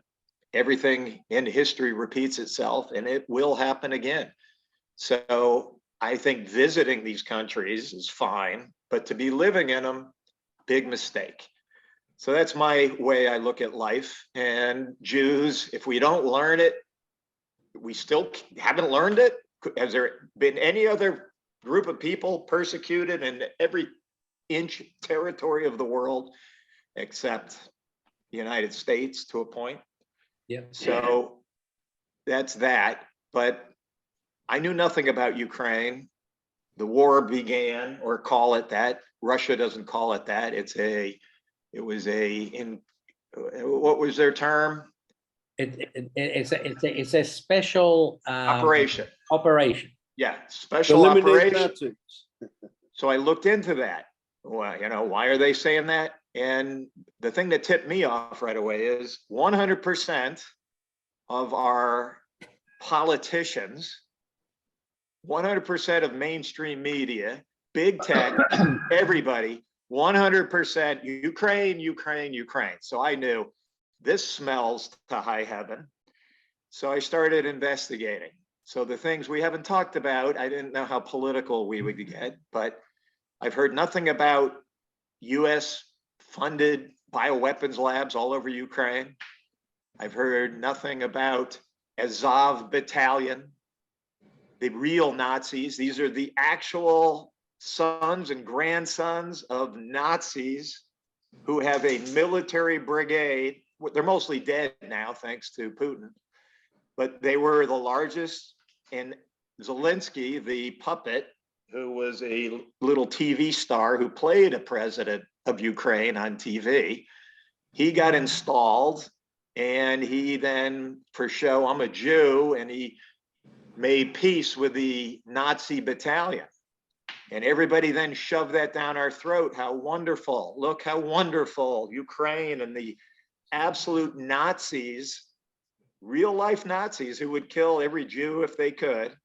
Speaker 8: everything in history repeats itself and it will happen again. So I think visiting these countries is fine, but to be living in them, big mistake. So that's my way I look at life. And Jews, if we don't learn it, we still haven't learned it. Has there been any other group of people persecuted in every inch territory of the world except the United States to a point?
Speaker 1: Yeah.
Speaker 8: So that's that. But I knew nothing about Ukraine. The war began, or call it that. Russia doesn't call it that. What was their term?
Speaker 1: It's a special
Speaker 8: Operation.
Speaker 1: operation.
Speaker 8: Yeah, special
Speaker 6: Eliminate
Speaker 8: operation.
Speaker 6: Nazis.
Speaker 8: So I looked into that. Well, why are they saying that? And the thing that tipped me off right away is 100% of our politicians, 100% of mainstream media, big tech, everybody, 100% Ukraine, Ukraine, Ukraine. So I knew this smells to high heaven. So I started investigating. So the things we haven't talked about, I didn't know how political we would get, but I've heard nothing about US funded bioweapons labs all over Ukraine. I've heard nothing about Azov Battalion, the real Nazis. These are the actual sons and grandsons of Nazis who have a military brigade. They're mostly dead now, thanks to Putin, but they were the largest. And Zelensky, the puppet, who was a little TV star who played a president of Ukraine on TV, he got installed, and he then, for show, I'm a Jew, and he made peace with the Nazi battalion. And everybody then shoved that down our throat. How wonderful. Look how wonderful Ukraine and the absolute Nazis, real life Nazis who would kill every Jew if they could,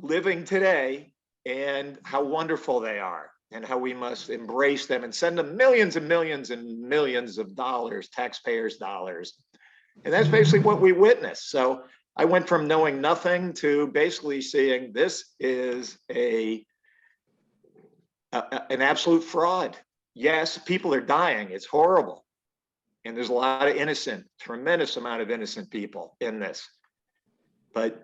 Speaker 8: living today, and how wonderful they are, and how we must embrace them and send them millions and millions and millions of dollars, taxpayers' dollars. And that's basically what we witnessed. So I went from knowing nothing to basically seeing this is an absolute fraud. Yes, people are dying. It's horrible. And there's a lot of innocent, tremendous amount of innocent people in this. But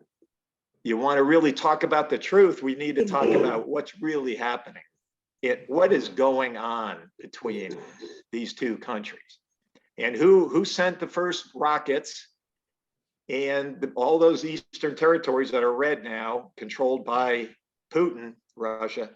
Speaker 8: you want to really talk about the truth, we need to talk about what's really happening. What is going on between these two countries, and who sent the first rockets, and all those eastern territories that are red now, controlled by Putin, Russia,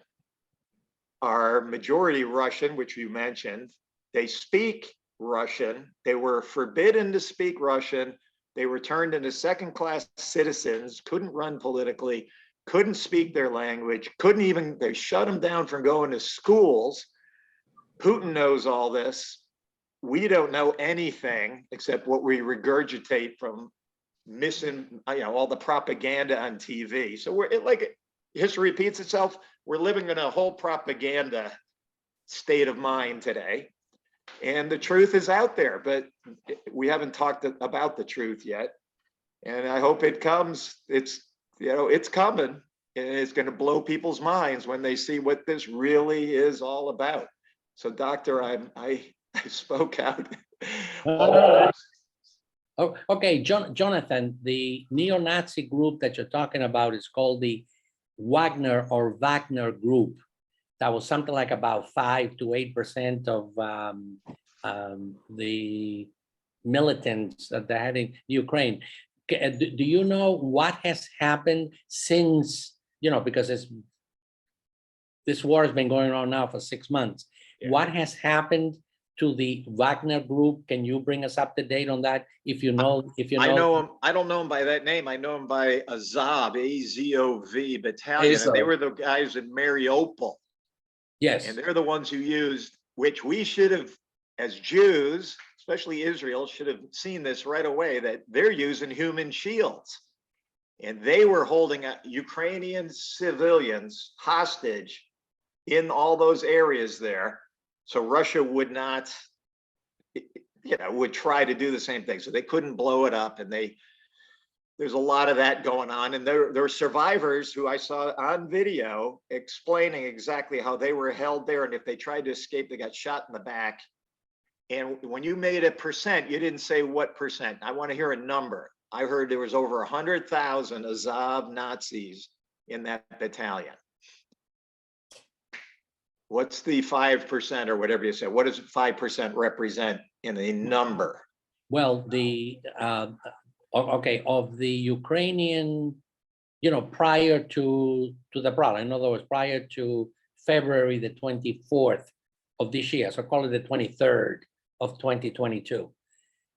Speaker 8: are majority Russian, which you mentioned. They speak Russian. They were forbidden to speak Russian. They were turned into second-class citizens, couldn't run politically. couldn't speak their language, couldn't even, they shut them down from going to schools. Putin knows all this. We don't know anything except what we regurgitate from missing, all the propaganda on TV. So like history repeats itself. We're living in a whole propaganda state of mind today. And the truth is out there, but we haven't talked about the truth yet. And I hope it comes. It's coming, and it's going to blow people's minds when they see what this really is all about. So, Doctor, I spoke out.
Speaker 1: Oh, okay, Jonathan, the neo-Nazi group that you're talking about is called the Wagner group. That was something like about 5 to 8% of the militants that they had in Ukraine. Do you know what has happened since, because this war has been going on now for 6 months.
Speaker 8: Yeah.
Speaker 1: What has happened to the Wagner group? Can you bring us up to date on that? If you know.
Speaker 8: I know him. I don't know him by that name. I know him by Azov, A-Z-O-V battalion, and they were the guys in Mariupol.
Speaker 1: Yes.
Speaker 8: And they're the ones who used, which we should have, as Jews, especially Israel, should have seen this right away, that they're using human shields. And they were holding Ukrainian civilians hostage in all those areas there. So Russia would not, would try to do the same thing. So they couldn't blow it up. And there's a lot of that going on. And there are survivors who I saw on video explaining exactly how they were held there. And if they tried to escape, they got shot in the back. And when you made a percent, you didn't say what percent. I want to hear a number. I heard there was over 100,000 Azov Nazis in that battalion. What's the 5% or whatever you said? What does 5% represent in a number?
Speaker 1: Well, of the Ukrainian, prior to the problem, in other words, prior to February the 24th of this year, so call it the 23rd of 2022.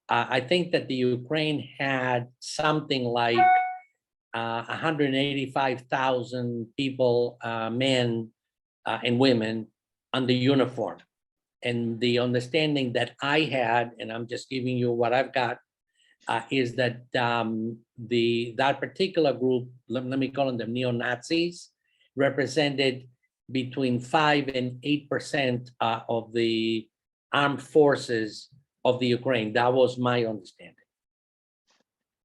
Speaker 1: I think that the Ukraine had something like 185,000 people, men and women under uniform. And the understanding that I had, and I'm just giving you what I've got, is that that particular group, let me call them the neo-Nazis, represented between 5 and 8% of the armed forces of the Ukraine. That was my understanding.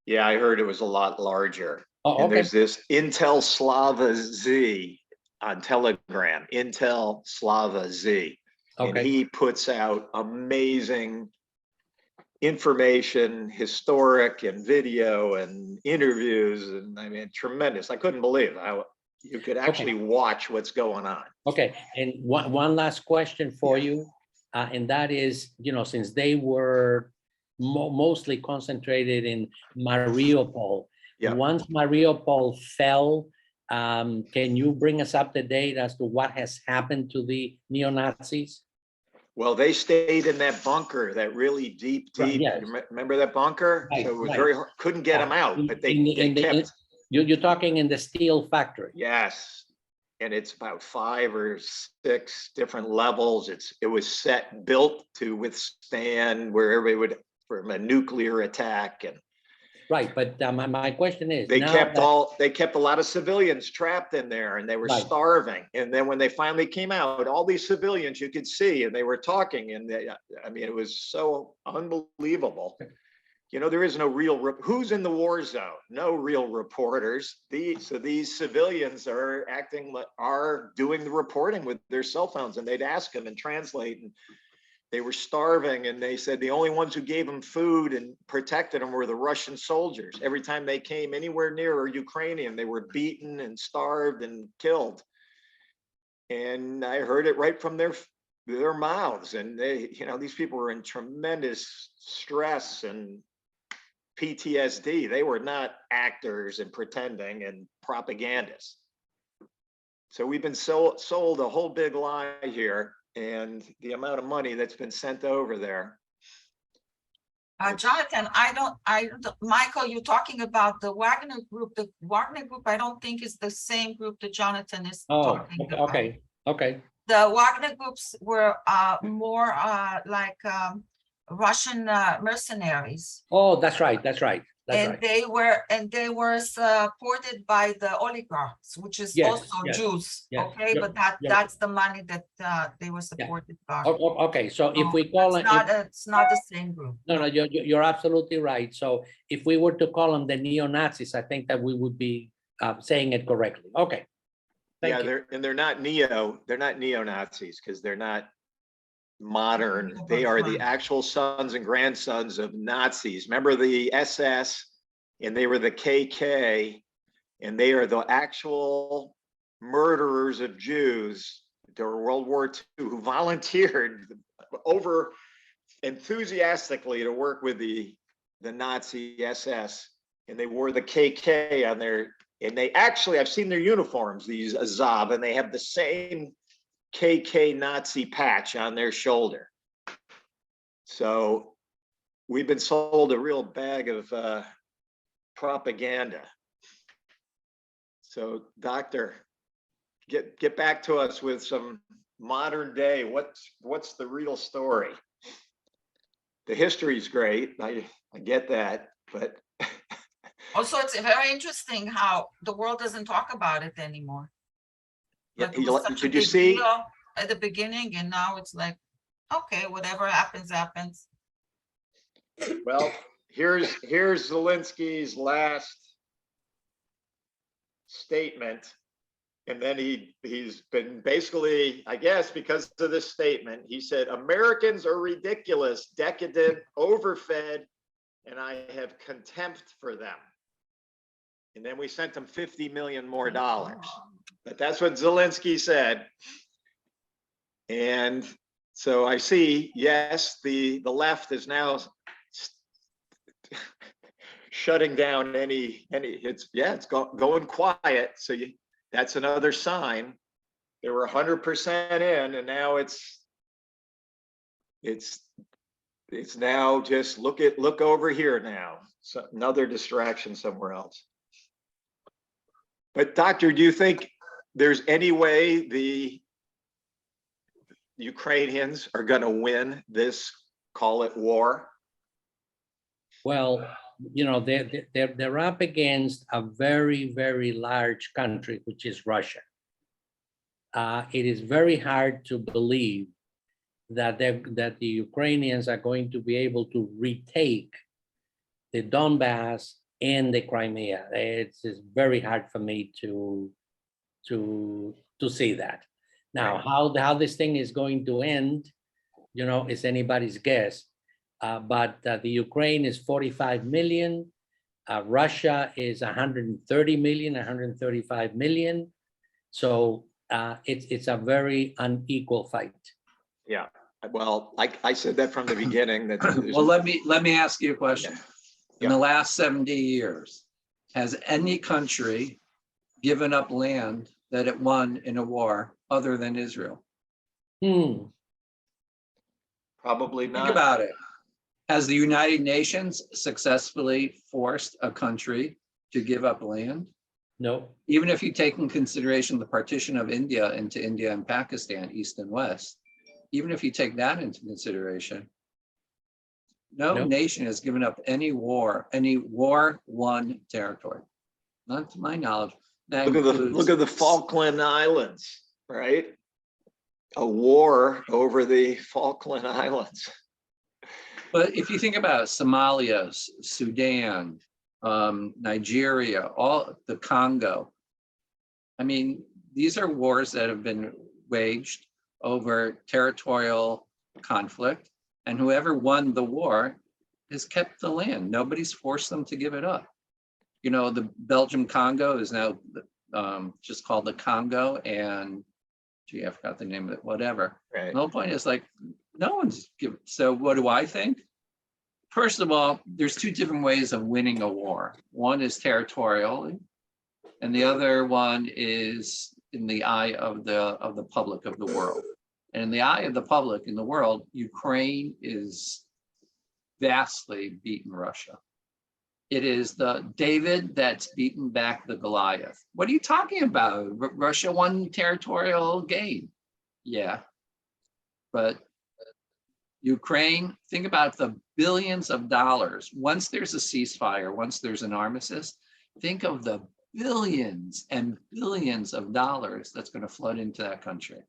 Speaker 8: Yeah, I heard it was a lot larger.
Speaker 1: Oh,
Speaker 8: and
Speaker 1: okay.
Speaker 8: There's this Intel Slava Z on Telegram, Intel Slava Z. And
Speaker 1: Okay.
Speaker 8: he puts out amazing information, historic and video and interviews. And I mean, tremendous. I couldn't believe how you could actually watch what's going on.
Speaker 1: Okay, and one last question for you, and that is, since they were mostly concentrated in Mariupol, once Mariupol fell, can you bring us up to date as to what has happened to the neo-Nazis?
Speaker 8: Well, they stayed in that bunker, that really deep.
Speaker 1: Yes.
Speaker 8: Remember that bunker?
Speaker 1: Right,
Speaker 8: So it was
Speaker 1: right.
Speaker 8: very hard, couldn't get them out, but they kept.
Speaker 1: You're talking in the steel factory.
Speaker 8: Yes, and it's about 5 or 6 different levels. It was built to withstand wherever it would, from a nuclear attack. And
Speaker 1: right, but my question is,
Speaker 8: they kept a lot of civilians trapped in there, and they were starving. And then when they finally came out, all these civilians you could see, and they were talking, and it was so unbelievable. There is no real, who's in the war zone? No real reporters. So these civilians are doing the reporting with their cell phones, and they'd ask them and translate. And they were starving, and they said the only ones who gave them food and protected them were the Russian soldiers. Every time they came anywhere near a Ukrainian, they were beaten and starved and killed. And I heard it right from their mouths. And these people were in tremendous stress and PTSD. They were not actors and pretending and propagandists. So we've been sold a whole big lie here. And the amount of money that's been sent over there.
Speaker 4: Jonathan, Michael, you're talking about the Wagner Group. The Wagner Group, I don't think is the same group that Jonathan is
Speaker 1: Oh,
Speaker 4: talking about.
Speaker 1: okay.
Speaker 4: The Wagner groups were more like Russian mercenaries.
Speaker 1: Oh, that's right.
Speaker 4: And they were supported by the oligarchs, which is
Speaker 1: Yes,
Speaker 4: also
Speaker 1: yes,
Speaker 4: Jews.
Speaker 1: yes,
Speaker 4: Okay,
Speaker 1: yeah,
Speaker 4: but
Speaker 1: yeah.
Speaker 4: that's the money that they were supported by.
Speaker 1: Okay, so if
Speaker 4: No,
Speaker 1: we call it,
Speaker 4: it's not the same group.
Speaker 1: no, you're absolutely right. So if we were to call them the neo-Nazis, I think that we would be saying it correctly. Okay.
Speaker 8: Yeah,
Speaker 1: Thank you.
Speaker 8: they're not neo-Nazis because they're not modern. They are the actual sons and grandsons of Nazis. Remember the SS, and they were the KK, and they are the actual murderers of Jews during World War II who volunteered over enthusiastically to work with the Nazi SS, and they wore the KK on their, and they actually, I've seen their uniforms, these Azov, and they have the same KK Nazi patch on their shoulder. So we've been sold a real bag of propaganda. So doctor, get back to us with some modern day. What's the real story? The history's great. I get that, but
Speaker 4: Also, it's very interesting how the world doesn't talk about it anymore.
Speaker 8: yeah,
Speaker 4: Like, it was such a
Speaker 8: did you
Speaker 4: big
Speaker 8: see?
Speaker 4: deal at the beginning, and now it's like, okay, whatever happens, happens.
Speaker 8: Well, here's Zelensky's last statement. And then he's been basically, I guess, because of this statement, he said, Americans are ridiculous, decadent, overfed, and I have contempt for them. And then we sent him $50 million more. But that's what Zelensky said. And so I see, yes, the left is now shutting down any it's going quiet. So that's another sign. They were 100% in, and now it's now just look over here now. So another distraction somewhere else. But doctor, do you think there's any way the Ukrainians are going to win this, call it war?
Speaker 1: Well, you know, they're up against a very, very large country, which is Russia. It is very hard to believe that the Ukrainians are going to be able to retake the Donbass and the Crimea. It's very hard for me to see that. Now, how this thing is going to end, you know, is anybody's guess. But the Ukraine is 45 million. Russia is 130 million, 135 million. So it's a very unequal fight.
Speaker 8: Yeah. Well, I said that from the beginning. That
Speaker 2: Well, let me ask you a question.
Speaker 8: Yeah.
Speaker 2: In the last 70 years, has any country given up land that it won in a war other than Israel?
Speaker 8: Probably not.
Speaker 2: Think about it. Has the United Nations successfully forced a country to give up land?
Speaker 1: No.
Speaker 2: Even if you take in consideration the partition of India into India and Pakistan, East and West, even if you take that into consideration, no nation has given up any war-won territory. Not to my knowledge.
Speaker 8: Look at the Falkland Islands, right? A war over the Falkland Islands.
Speaker 2: But if you think about it, Somalia, Sudan, Nigeria, all the Congo, I mean, these are wars that have been waged over territorial conflict, and whoever won the war has kept the land. Nobody's forced them to give it up. You know, the Belgium Congo is now just called the Congo, and gee, I forgot the name of it, whatever.
Speaker 8: Right.
Speaker 2: The whole point is like, no one's given. So what do I think? First of all, there's two different ways of winning a war. One is territorial, and the other one is in the eye of the public of the world. And in the eye of the public in the world, Ukraine is vastly beaten Russia. It is the David that's beaten back the Goliath. What are you talking about? Russia won territorial gain. Yeah. But Ukraine, think about the billions of dollars. Once there's a ceasefire, once there's an armistice, think of the billions and billions of dollars that's going to flood into that country.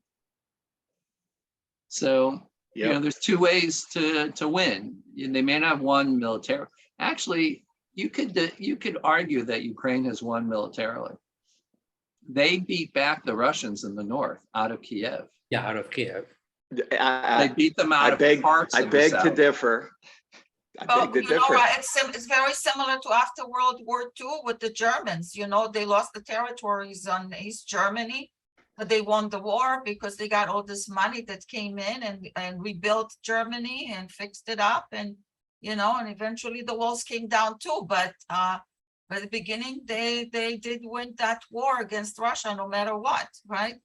Speaker 2: So, you know, there's two ways to win. They may not have won militarily. Actually, you could argue that Ukraine has won militarily. They beat back the Russians in the north out of Kiev.
Speaker 1: Yeah, out of Kiev.
Speaker 2: They beat them out of parts
Speaker 8: I
Speaker 2: of the
Speaker 8: beg to
Speaker 2: south.
Speaker 8: differ. I
Speaker 4: Oh,
Speaker 8: beg to
Speaker 4: you know
Speaker 8: differ.
Speaker 4: what? It's very similar to after World War II with the Germans. You know, they lost the territories on East Germany, but they won the war because they got all this money that came in and rebuilt Germany and fixed it up, and you know, and eventually the walls came down too. But at the beginning, they did win that war against Russia, no matter what, right?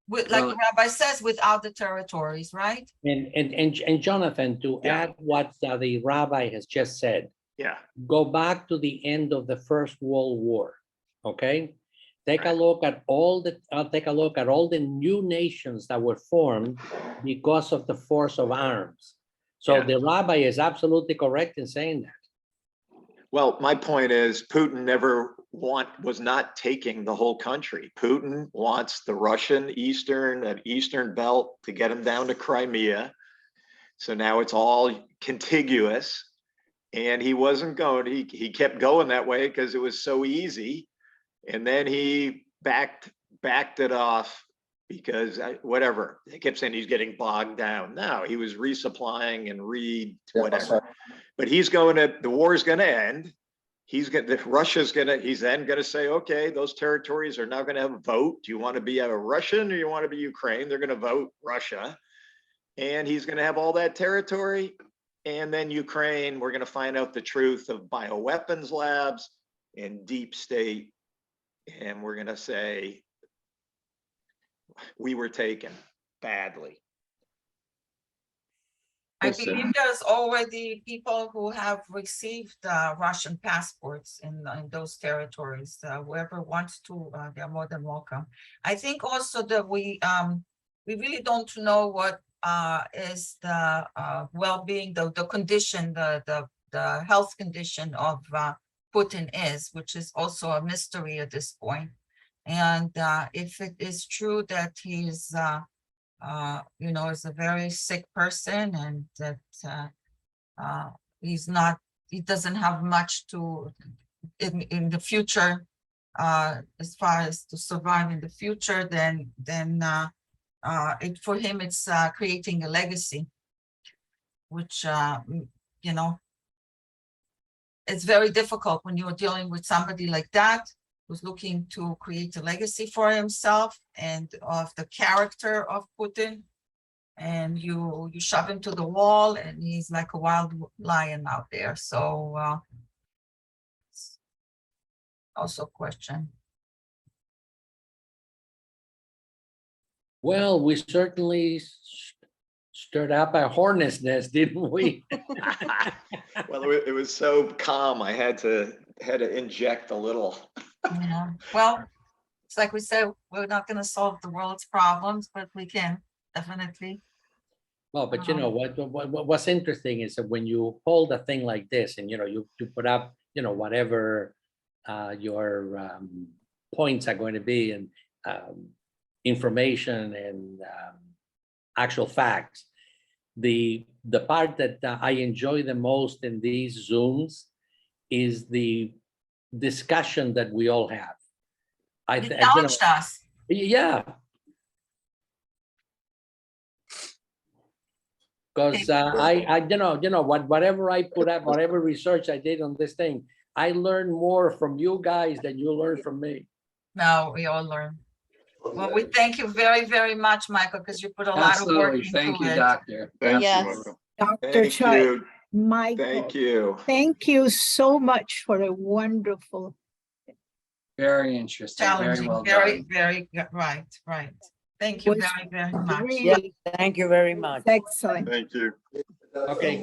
Speaker 4: With, like
Speaker 2: Well,
Speaker 4: the rabbi says, without the territories, right?
Speaker 1: And Jonathan, to
Speaker 8: Yeah.
Speaker 1: add what the rabbi has just said,
Speaker 8: Yeah,
Speaker 1: go back to the end of the First World War, okay? Take a
Speaker 8: Right.
Speaker 1: look at all the new nations that were formed because of the force of arms. So
Speaker 8: Yeah.
Speaker 1: the rabbi is absolutely correct in saying that.
Speaker 8: well, my point is Putin was not taking the whole country. Putin wants the Russian eastern belt to get him down to Crimea. So now it's all contiguous, and he wasn't going, he kept going that way because it was so easy. And then he backed it off because whatever, they kept saying he's getting bogged down. No, he was resupplying and whatever. But the war is going to end. He's then going to say, okay, those territories are now going to have a vote. Do you want to be a Russian or you want to be Ukraine? They're going to vote Russia. And he's going to have all that territory. And then Ukraine, we're going to find out the truth of bioweapons labs and deep state. And we're going to say, we were taken badly.
Speaker 4: I
Speaker 2: Listen.
Speaker 4: believe there's already people who have received Russian passports in those territories. Whoever wants to, they're more than welcome. I think also that we really don't know what is the well-being, the condition, the health condition of Putin is, which is also a mystery at this point. And if it is true that he's you know, is a very sick person, and that he doesn't have much to in the future, as far as to survive in the future, then for him it's creating a legacy, which you know, it's very difficult when you're dealing with somebody like that, who's looking to create a legacy for himself and of the character of Putin. And you shove him to the wall and he's like a wild lion out there. So it's also a question.
Speaker 1: Well, we certainly stirred up a hornet's nest, didn't we?
Speaker 8: Well, it was so calm. I had to inject a little.
Speaker 4: Yeah, well, it's like we said, we're not going to solve the world's problems, but we can definitely.
Speaker 1: Well, but you know, what's interesting is that when you hold a thing like this and, you know, you put up, you know, whatever your points are going to be, and information and actual facts, the part that I enjoy the most in these Zooms is the discussion that we all have.
Speaker 4: It challenged us.
Speaker 1: Yeah. Because I you know whatever I put up, whatever research I did on this thing, I learned more from you guys than you learned from me.
Speaker 4: No, we all learn. Well, we thank you very, very much, Michael, because you put a lot of work
Speaker 2: Absolutely.
Speaker 4: into
Speaker 2: Thank you,
Speaker 4: it.
Speaker 2: doctor.
Speaker 5: Thank you,
Speaker 7: Yes.
Speaker 5: Michael.
Speaker 9: Dr.
Speaker 8: Thank
Speaker 9: Choi,
Speaker 8: you.
Speaker 9: Michael,
Speaker 8: Thank you.
Speaker 9: thank you so much for a wonderful.
Speaker 2: Very interesting. Very
Speaker 4: Challenging,
Speaker 2: well
Speaker 4: very,
Speaker 2: done.
Speaker 4: very, right. Thank you
Speaker 9: Was
Speaker 4: very, very much.
Speaker 9: Really
Speaker 10: Thank you very much.
Speaker 9: excellent.
Speaker 5: Thank you.
Speaker 1: Okay.